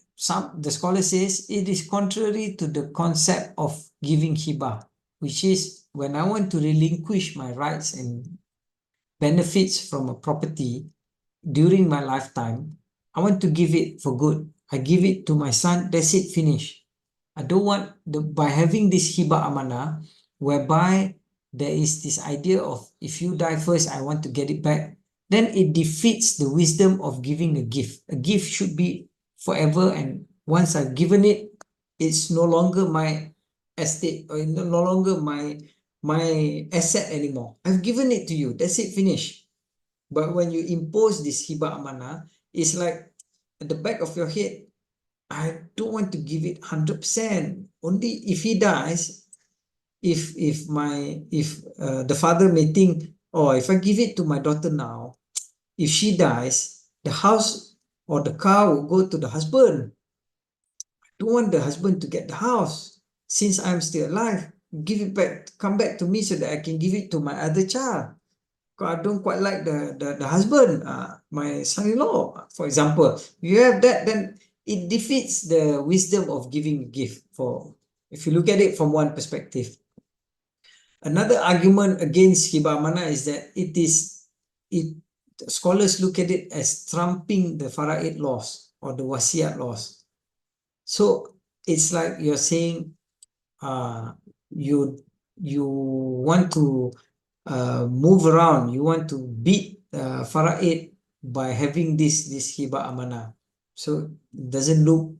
the scholar says it is contrary to the concept of giving hibah, which is when I want to relinquish my rights and benefits from a property during my lifetime, I want to give it for good. I give it to my son, that's it, finish. I don't want, by having this Hibah Amanah, whereby there is this idea of if you die first, I want to get it back, then it defeats the wisdom of giving a gift. A gift should be forever, and once I've given it, it's no longer my estate or no longer my asset anymore. I've given it to you, that's it, finish. But when you impose this Hibah Amanah, it's like at the back of your head, I don't want to give it 100%. Only if he dies, if the father may think, oh, if I give it to my daughter now, if she dies, the house or the car will go to the husband. I don't want the husband to get the house. Since I'm still alive, give it back, come back to me so that I can give it to my other child. I don't quite like the husband, my son-in-law, for example. You have that, then it defeats the wisdom of giving a gift, for if you look at it from one perspective. Another argument against Hibah Amanah is that scholars look at it as trumping the Faraid laws or the Wasiat laws. So it's like you're saying you want to move around, you want to beat Faraid by having this Hibah Amanah. So it doesn't look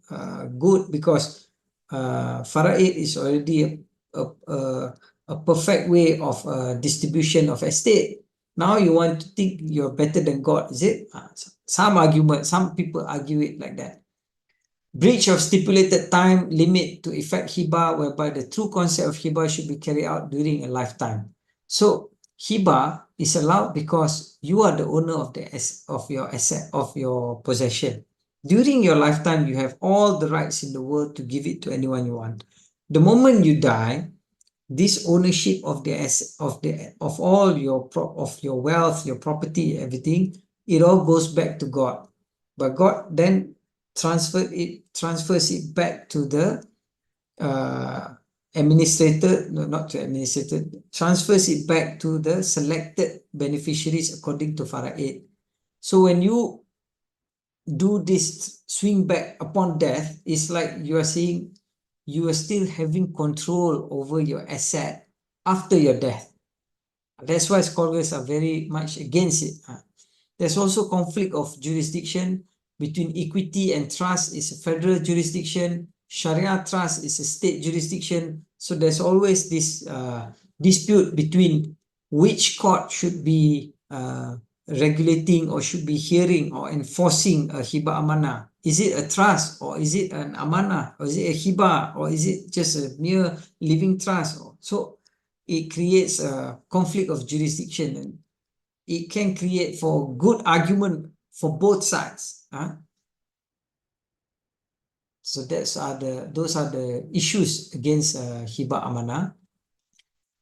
good, because Faraid is already a perfect way of distribution of estate. Now you want to think you're better than God, is it? Some people argue it like that. Breach of stipulated time limit to effect hibah, whereby the true concept of hibah should be carried out during a lifetime. So hibah is allowed because you are the owner of your asset, of your possession. During your lifetime, you have all the rights in the world to give it to anyone you want. The moment you die, this ownership of the asset, of all your wealth, your property, everything, it all goes back to God. But God then transfers it back to the administrator, no, not to administrator, transfers it back to the selected beneficiaries according to Faraid. So when you do this swing back upon death, it's like you are saying you are still having control over your asset after your death. That's why scholars are very much against it. There's also conflict of jurisdiction between equity and trust is a federal jurisdiction. Sharia trust is a state jurisdiction. So there's always this dispute between which court should be regulating or should be hearing or enforcing a Hibah Amanah. Is it a trust, or is it an Amanah, or is it a Hibah, or is it just a mere living trust? So it creates a conflict of jurisdiction, and it can create for good argument for both sides. So those are the issues against Hibah Amanah.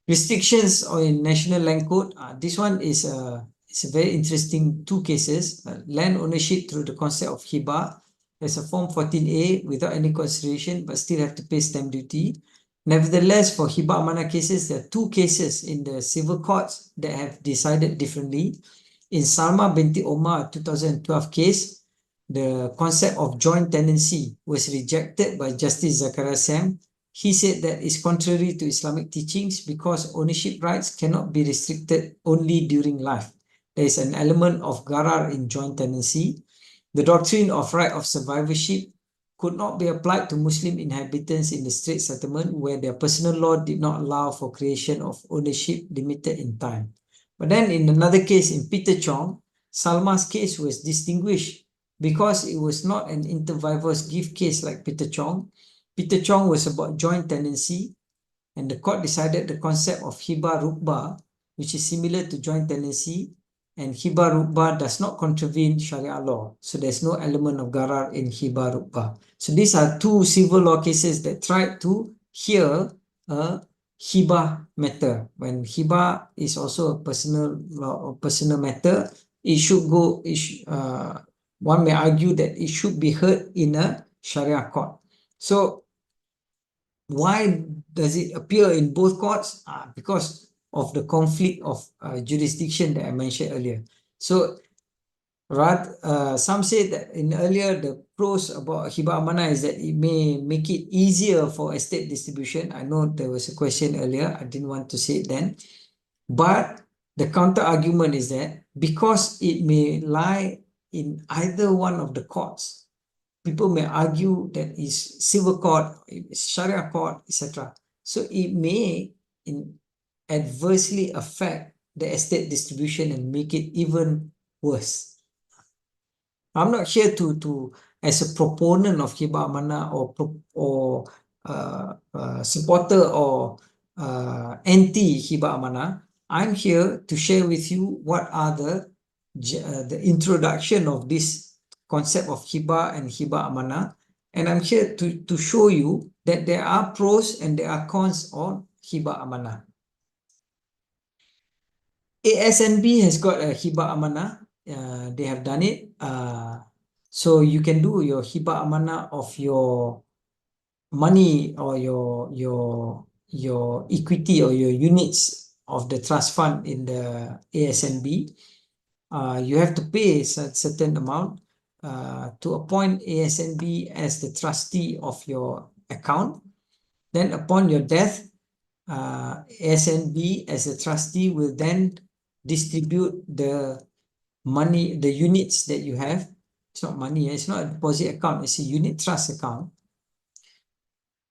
Restrictions on National Land Code. This one is a very interesting two cases. Land ownership through the concept of hibah. There's a Form 14A without any consideration, but still have to pay stamp duty. Nevertheless, for Hibah Amanah cases, there are two cases in the civil courts that have decided differently. In Salma binti Omar 2012 case, the concept of joint tenancy was rejected by Justice Zakaria Sam. He said that it's contrary to Islamic teachings because ownership rights cannot be restricted only during life. There is an element of gharar in joint tenancy. The doctrine of right of survivorship could not be applied to Muslim inhabitants in the Strait Settlement where their personal law did not allow for creation of ownership limited in time. But then in another case, in Peter Chong, Salma's case was distinguished because it was not an inter vivos gift case like Peter Chong. Peter Chong was about joint tenancy, and the court decided the concept of Hibah Rukbah, which is similar to joint tenancy, and Hibah Rukbah does not contravene Sharia law. So there's no element of gharar in Hibah Rukbah. So these are two civil law cases that tried to hear a Hibah matter. When Hibah is also a personal law or personal matter, it should go, one may argue that it should be heard in a Sharia court. So why does it appear in both courts? Because of the conflict of jurisdiction that I mentioned earlier. So some say that in earlier, the pros about Hibah Amanah is that it may make it easier for estate distribution. I know there was a question earlier. I didn't want to say it then. But the counter argument is that because it may lie in either one of the courts, people may argue that it's civil court, it's Sharia court, etc. So it may adversely affect the estate distribution and make it even worse. I'm not here to as a proponent of Hibah Amanah or supporter or anti Hibah Amanah. I'm here to share with you what are the introduction of this concept of Hibah and Hibah Amanah, and I'm here to show you that there are pros and there are cons on Hibah Amanah. ASNB has got a Hibah Amanah. They have done it. So you can do your Hibah Amanah of your money or your equity or your units of the trust fund in the ASNB. You have to pay a certain amount to appoint ASNB as the trustee of your account. Then upon your death, ASNB as a trustee will then distribute the money, the units that you have. It's not money, it's not a deposit account, it's a unit trust account.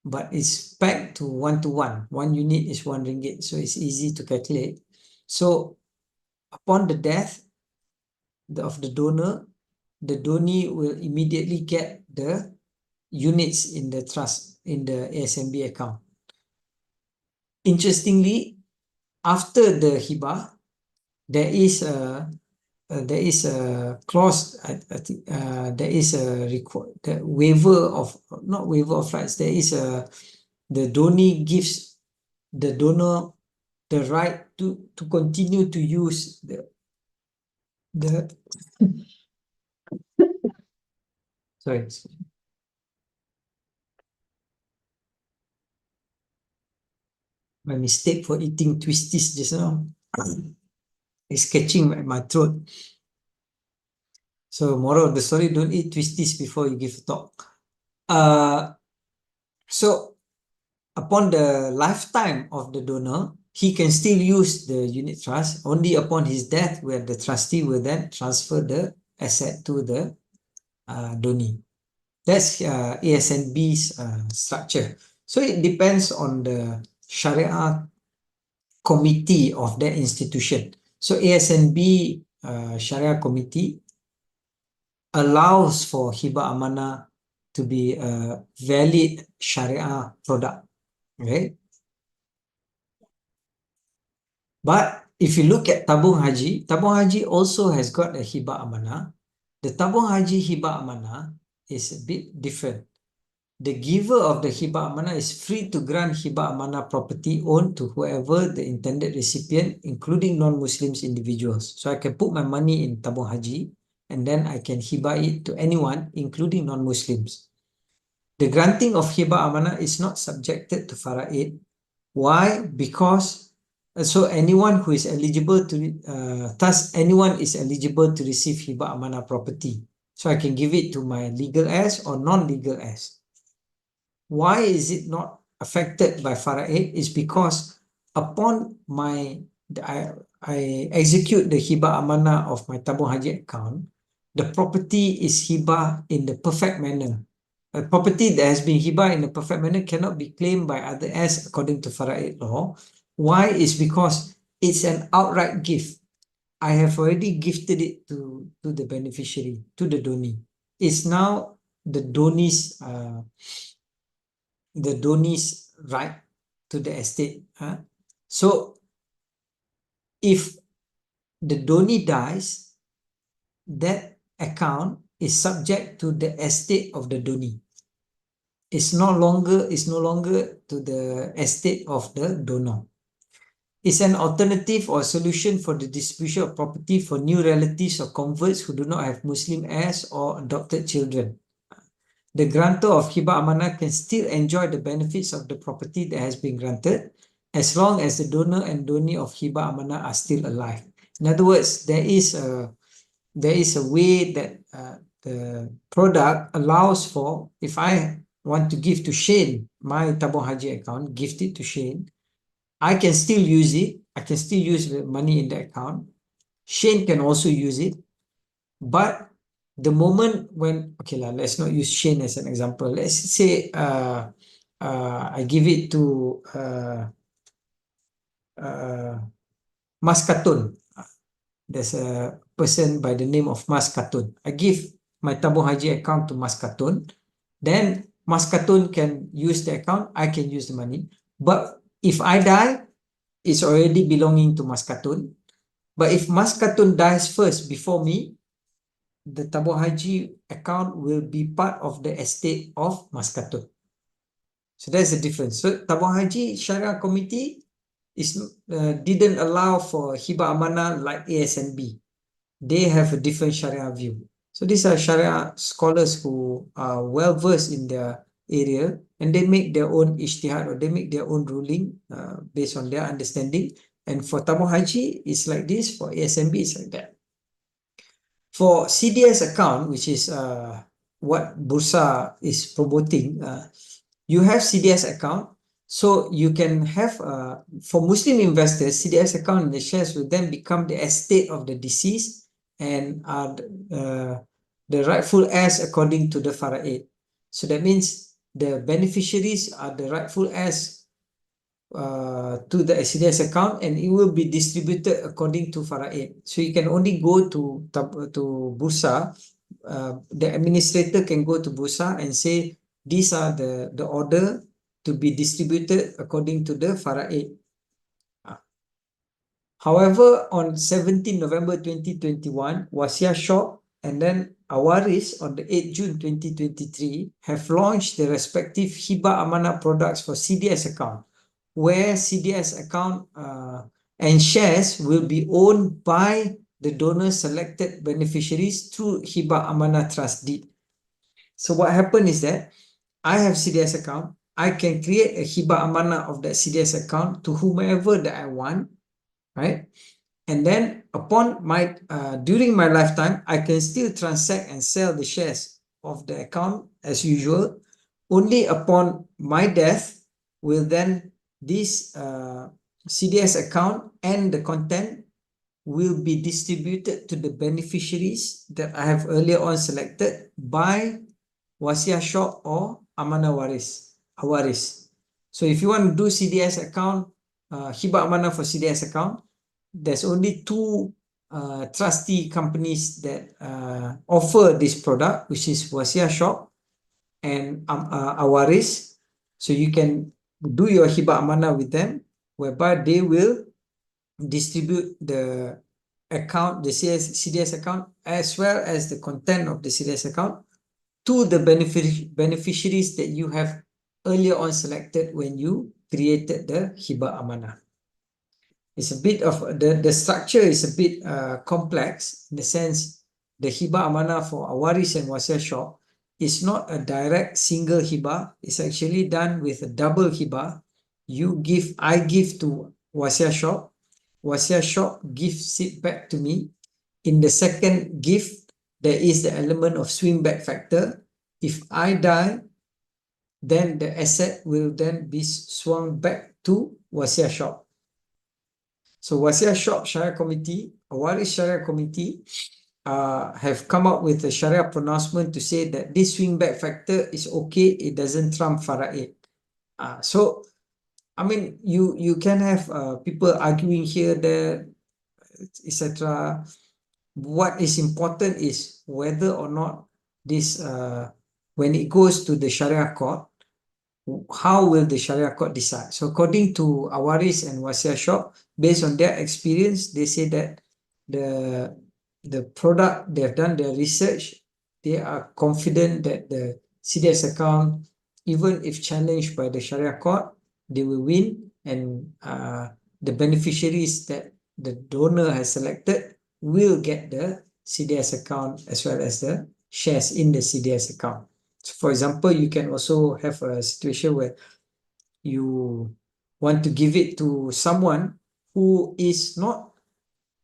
But it's pegged to 1:1. 1 unit is 1 ringgit, so it's easy to calculate. So upon the death of the donor, the donee will immediately get the units in the trust, in the ASNB account. Interestingly, after the Hibah, there is a clause. I think there is a waiver of, not waiver of rights. There is the donee gives the donor the right to continue to use the sorry. My mistake for eating twisties just now. It's catching my throat. So moral of the story, don't eat twisties before you give a talk. So upon the lifetime of the donor, he can still use the unit trust. Only upon his death where the trustee will then transfer the asset to the donee. That's ASNB's structure. So it depends on the Sharia committee of that institution. So ASNB Sharia committee allows for Hibah Amanah to be a valid Sharia product, right? But if you look at Tabung Haji also has got a Hibah Amanah. The Tabung Haji Hibah Amanah is a bit different. The giver of the Hibah Amanah is free to grant Hibah Amanah property owned to whoever the intended recipient, including non-Muslims individuals. So I can put my money in Tabung Haji, and then I can hibah it to anyone, including non-Muslims. The granting of Hibah Amanah is not subjected to faraid. Why? Because so anyone who is eligible to thus anyone is eligible to receive Hibah Amanah property. So I can give it to my legal heirs or non-legal heirs. Why is it not affected by faraid? Is because upon I execute the Hibah Amanah of my tabung haji account, the property is hibah in the perfect manner. A property that has been hibah in a perfect manner cannot be claimed by other heirs according to faraid law. Why? Is because it's an outright gift. I have already gifted it to the beneficiary, to the donee. It's now the donee's right to the estate. So if the donee dies, that account is subject to the estate of the donee. It's no longer to the estate of the donor. It's an alternative or solution for the distribution of property for new relatives or converts who do not have Muslim heirs or adopted children. The grantor of Hibah Amanah can still enjoy the benefits of the property that has been granted as long as the donor and donee of Hibah Amanah are still alive. In other words, there is a way that the product allows for, if I want to give to Shane my tabung haji account, gift it to Shane, I can still use it. I can still use the money in the account. Shane can also use it. But the moment when, okay, let's not use Shane as an example. Let's say I give it to Mas Katun. There's a person by the name of Mas Katun. I give my tabung haji account to Mas Katun. Then Mas Katun can use the account. I can use the money. But if I die, it's already belonging to Mas Katun. But if Mas Katun dies first before me, the tabung haji account will be part of the estate of Mas Katun. So that's the difference. So tabung haji Sharia Committee didn't allow for Hibah Amanah like ASNB. They have a different Sharia view. So these are Sharia scholars who are well versed in their area, and they make their own ijtihad, or they make their own ruling based on their understanding. And for tabung haji, it's like this. For ASNB, it's like that. For CDS account, which is what Bursa is promoting, you have CDS account. So you can have, for Muslim investors, CDS account and the shares will then become the estate of the deceased and are the rightful heirs according to the faraid. So that means the beneficiaries are the rightful heirs to the CDS account, and it will be distributed according to faraid. So you can only go to Bursa. The administrator can go to Bursa and say these are the order to be distributed according to the faraid. However, on 17 November 2021, Wasiah Shop and then Awaris on the 8th June 2023 have launched the respective Hibah Amanah products for CDS account, where CDS account and shares will be owned by the donor selected beneficiaries through Hibah Amanah Trust Deed. So what happened is that I have CDS account. I can create a Hibah Amanah of that CDS account to whomever that I want, right? And then upon my during my lifetime, I can still transact and sell the shares of the account as usual. Only upon my death will then this CDS account and the content will be distributed to the beneficiaries that I have earlier on selected by Wasiah Shop or Amanah Awaris. So if you want to do CDS account, Hibah Amanah for CDS account, there's only two trustee companies that offer this product, which is Wasiah Shop and Awaris. So you can do your Hibah Amanah with them, whereby they will distribute the account, the CDS account, as well as the content of the CDS account to the beneficiaries that you have earlier on selected when you created the Hibah Amanah. It's a bit of the structure is a bit complex in the sense the Hibah Amanah for Awaris and Wasiah Shop is not a direct single Hibah. It's actually done with a double Hibah. I give to Wasiah Shop. Wasiah Shop gives it back to me. In the second gift, there is the element of swing back factor. If I die, then the asset will then be swung back to Wasiah Shop. So Wasiah Shop Sharia Committee, Awaris Sharia Committee, have come up with a Sharia pronouncement to say that this swing back factor is okay, it doesn't trump Fara'id. So, I mean, you can have people arguing here, there, etc. What is important is whether or not this, when it goes to the Sharia court, how will the Sharia court decide? So according to Awaris and Wasiah Shop, based on their experience, they say that the product, they have done their research, they are confident that the CDS account, even if challenged by the Sharia court, they will win, and the beneficiaries that the donor has selected will get the CDS account as well as the shares in the CDS account. So for example, you can also have a situation where you want to give it to someone who is not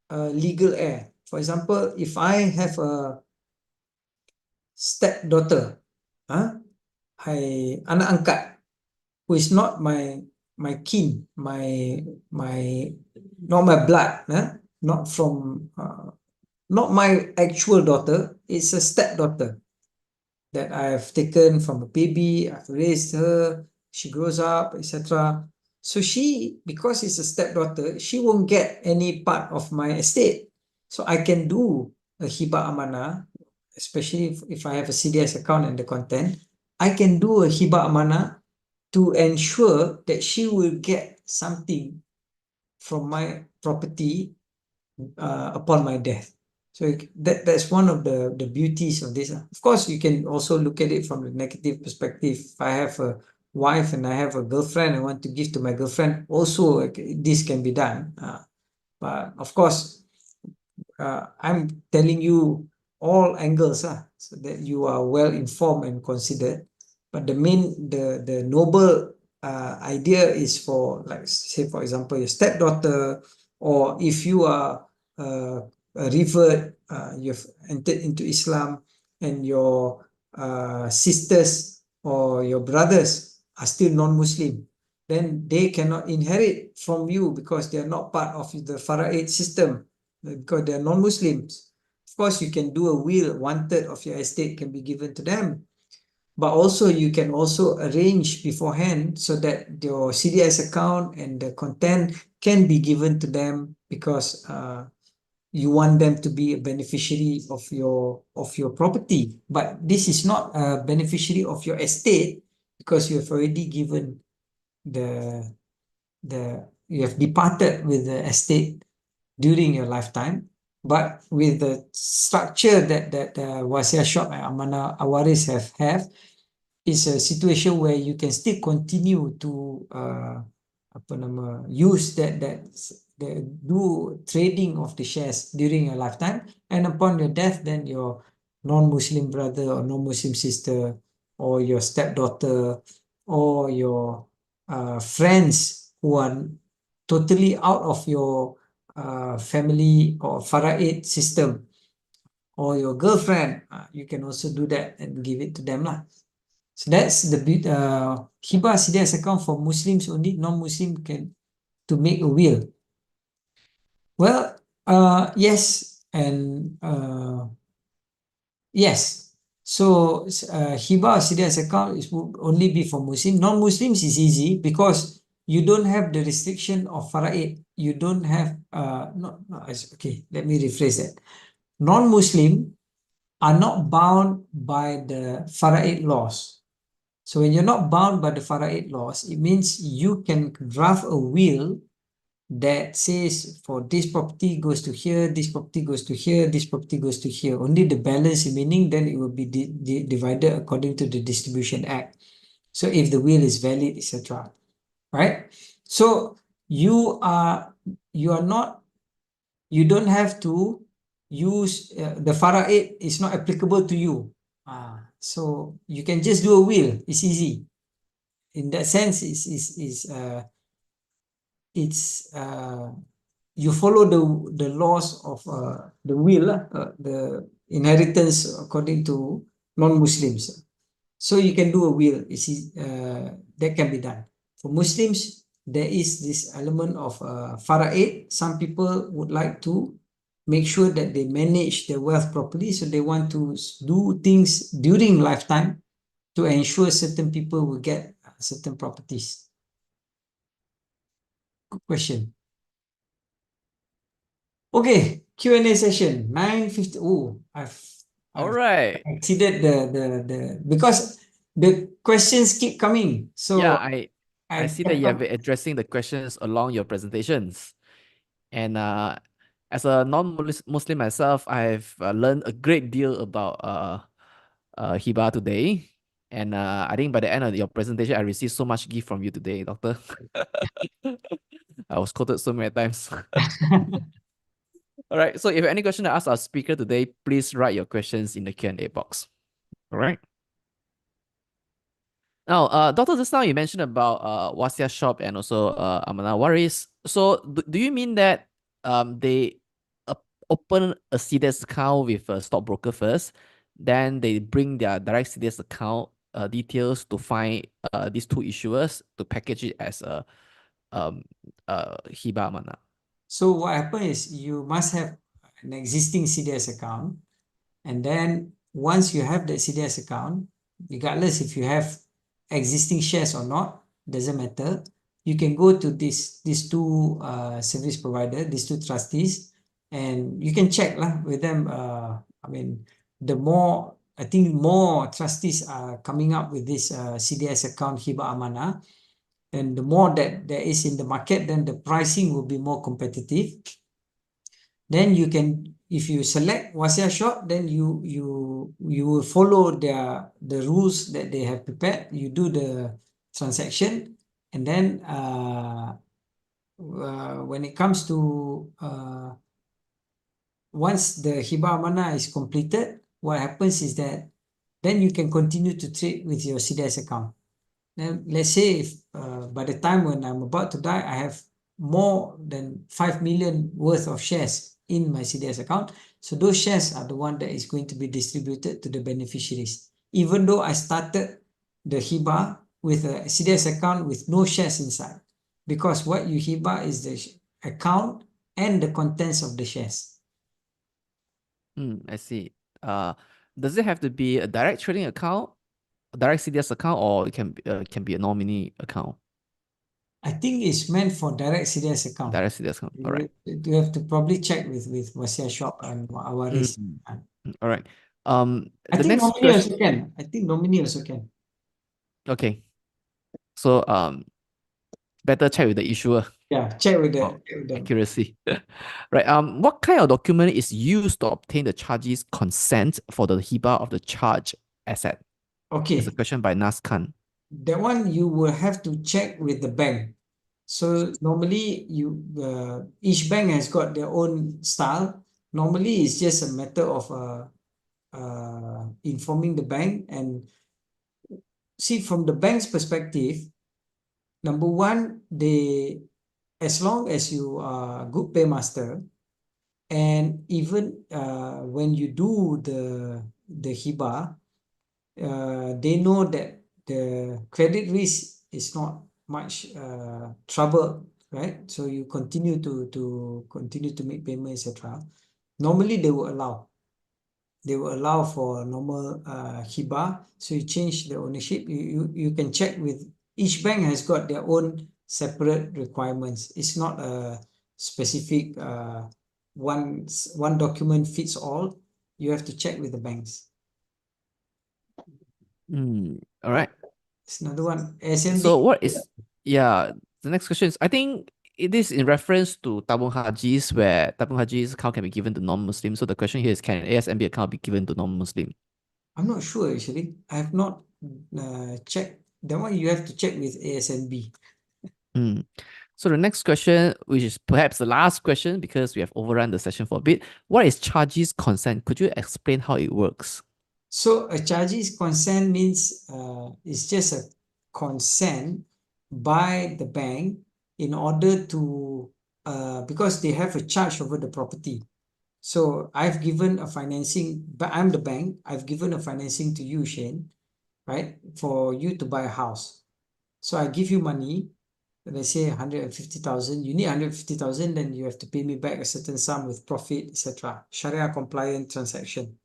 a legal heir. For example, if I have a stepdaughter, anak angkat, who is not my kin, not my blood, not from not my actual daughter, it's a stepdaughter that I have taken from a baby, I've raised her, she grows up, etc. So she, because it's a stepdaughter, she won't get any part of my estate. So I can do a Hibah Amanah, especially if I have a CDS account and the content, I can do a Hibah Amanah to ensure that she will get something from my property upon my death. So that's one of the beauties of this. Of course, you can also look at it from the negative perspective. If I have a wife and I have a girlfriend, I want to give to my girlfriend, also this can be done. But of course, I'm telling you all angles, so that you are well informed and considered. But the noble idea is for, like, say, for example, your stepdaughter, or if you are a revert, you've entered into Islam, and your sisters or your brothers are still non-Muslim, then they cannot inherit from you because they are not part of the Fara'id system, because they are non-Muslims. Of course, you can do a will, 1/3 of your estate can be given to them. But also you can also arrange beforehand so that your CDS account and the content can be given to them, because you want them to be a beneficiary of your property. But this is not a beneficiary of your estate, because you have already given you have departed with the estate during your lifetime. But with the structure that Wasiah Shop and Amanah Awaris have, is a situation where you can still continue to use that do trading of the shares during your lifetime, and upon your death, then your non-Muslim brother or non-Muslim sister, or your stepdaughter, or your friends who are totally out of your family or Fara'id system, or your girlfriend, you can also do that and give it to them lah. So that's the Hibah CDS account for Muslims only. Non-Muslim can to make a will. Well, yes, and yes. So Hibah CDS account would only be for Muslim. Non-Muslims is easy because you don't have the restriction of Fara'id. You don't have okay, let me rephrase that. Non-Muslim are not bound by the Fara'id laws. So when you're not bound by the Fara'id laws, it means you can draft a will that says, for this property goes to here, this property goes to here, this property goes to here. Only the balance remaining, then it will be divided according to the Distribution Act. So if the will is valid, etc. Right? So you don't have to use the faraid is not applicable to you. So you can just do a will. It's easy. In that sense, it's you follow the laws of the will, the inheritance according to non-Muslims. So you can do a will. That can be done. For Muslims, there is this element of faraid. Some people would like to make sure that they manage their wealth properly, so they want to do things during lifetime to ensure certain people will get certain properties. Good question. Okay, Q&A session 9:50. Oh, I've Alright. exceeded the because the questions keep coming. So Yeah, I see that kept you have on. been addressing the questions along your presentations. And as a non-Muslim myself, I've learned a great deal about Hibah today. And I think by the end of your presentation, I received so much gift from you today, Doctor. I was quoted so many times. All right. So if you have any question to ask our speaker today, please write your questions in the Q&A box. All right. Now, Doctor, just now you mentioned about Wasia Shop and also Amanah Waris. So do you mean that they open a CDS account with a stockbroker first, then they bring their direct CDS account details to find these two issuers to package it as a Hibah Amanah? So what happens is you must have an existing CDS account, and then once you have the CDS account, regardless if you have existing shares or not, doesn't matter. You can go to these two service provider, these two trustees, and you can check lah with them. I mean, I think more trustees are coming up with this CDS account Hibah Amanah, and the more that there is in the market, then the pricing will be more competitive. Then you can, if you select Wasia Shop, then you will follow the rules that they have prepared. You do the transaction, and then when it comes to once the Hibah Amanah is completed, what happens is that then you can continue to trade with your CDS account. Then let's say if by the time when I'm about to die, I have more than 5 million worth of shares in my CDS account. So those shares are the one that is going to be distributed to the beneficiaries. Even though I started the Hibah with a CDS account with no shares inside. Because what you Hibah is the account and the contents of the shares. I see. Does it have to be a direct trading account, a direct CDS account, or it can be a nominee account? I think it's meant for direct CDS account. Direct CDS account. All right. You have to probably check with Wasia Shop and Awaris. All right. I The think next nominee question. also can. I think nominee also can. Okay. So better check with the issuer Yeah, check with for them. accuracy. Right. What kind of document is used to obtain the chargee's consent for the Hibah of the charge asset? It's a Okay, question by Nas Khan. that one you will have to check with the bank. So normally each bank has got their own style. Normally it's just a matter of informing the bank, and see from the bank's perspective, number one, as long as you are good paymaster, and even when you do the Hibah, they know that the credit risk is not much trouble, right? So you continue to make payments, etc. Normally they will allow for normal Hibah. So you change the ownership. You can check with each bank has got their own separate requirements. It's not a specific one document fits all. You have to check with the banks. All right. It's another one. SMB. So what is the next question is, I think it is in reference to Tabung Hajis, where Tabung Hajis account can be given to non-Muslim. So the question here is, can an ASMB account be given to non-Muslim? I'm not sure actually. I have not checked. That one you have to check with ASNB. So the next question, which is perhaps the last question because we have overrun the session for a bit. What is chargee's consent? Could you explain how it works? So a chargee's consent means it's just a consent by the bank in order to because they have a charge over the property. So I've given a financing, but I'm the bank. I've given a financing to you, Shane, right, for you to buy a house. So I give you money. Let's say 150,000. You need 150,000, then you have to pay me back a certain sum with profit, etc. Sharia compliant transaction.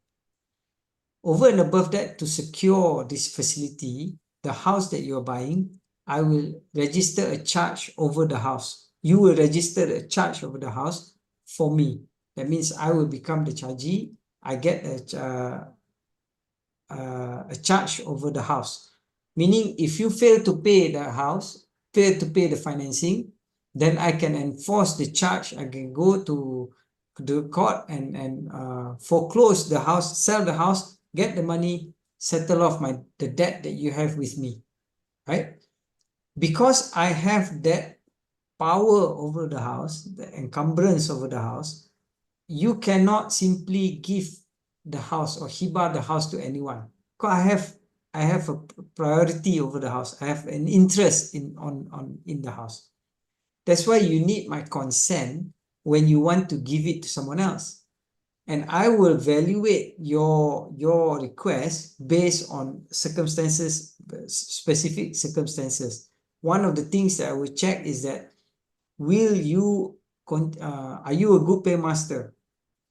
Over and above that, to secure this facility, the house that you're buying, I will register a charge over the house. You will register a charge over the house for me. That means I will become the chargee. I get a charge over the house. Meaning, if you fail to pay the house, fail to pay the financing, then I can enforce the charge. I can go to the court and foreclose the house, sell the house, get the money, settle off the debt that you have with me, right? Because I have that power over the house, the encumbrance over the house, you cannot simply give the house or hibah the house to anyone. Because I have a priority over the house. I have an interest in the house. That's why you need my consent when you want to give it to someone else. And I will evaluate your request based on circumstances, specific circumstances. One of the things that I will check is that are you a good paymaster?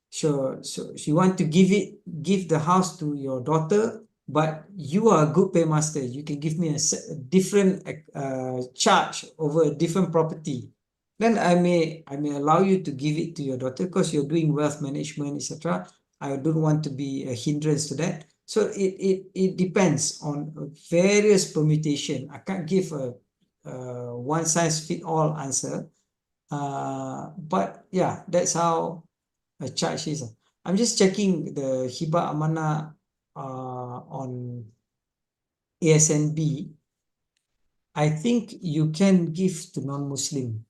So you want to give the house to your daughter, but you are a good paymaster. You can give me a different charge over a different property. Then I may allow you to give it to your daughter because you're doing wealth management, etc. I don't want to be a hindrance to that. So it depends on various permutation. I can't give a one size fit all answer. But yeah, that's how a charge is. I'm just checking the Hibah Amanah on ASNB. I think you can give to non-Muslim.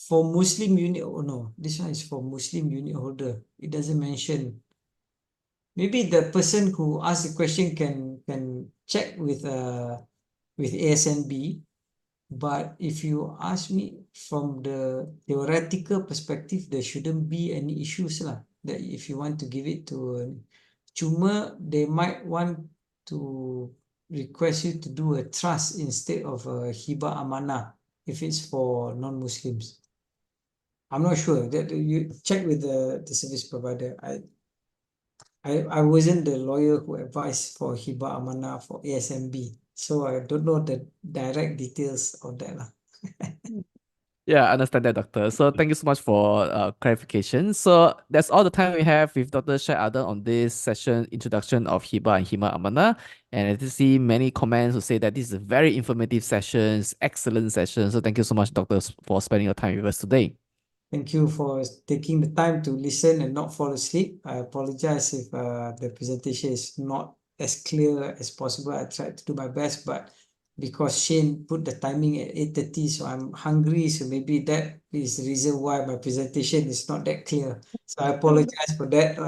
For Muslim unit, oh no, this one is for Muslim unit holder. It doesn't mention. Maybe the person who asked the question can check with ASNB. But if you ask me from the theoretical perspective, there shouldn't be any issues lah. That if you want to give it to cuma they might want to request you to do a trust instead of a Hibah Amanah if it's for non-Muslims. I'm not sure. That you check with the service provider. I wasn't the lawyer who advised for Hibah Amanah for ASMB, so I don't know the direct details of that lah. Yeah, I understand that, Doctor. So thank you so much for clarification. So that's all the time we have with Dr. Syed Adan on this session introduction of Hibah and Hibah Amanah. And I did see many comments who say that this is a very informative session, excellent session. So thank you so much, Doctor, for spending your time with us today. Thank you for taking the time to listen and not fall asleep. I apologize if the presentation is not as clear as possible. I tried to do my best, but because Shane put the timing at 8:30, so I'm hungry. So maybe that is the reason why my presentation is not that clear. So I apologize for that.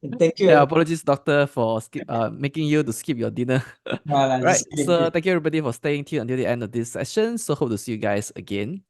And thank you. Yeah, apologies, Doctor, for making you to skip your dinner. Well, Right. just kidding. So thank you everybody for staying tuned until the end of this session. So hope to see you guys again.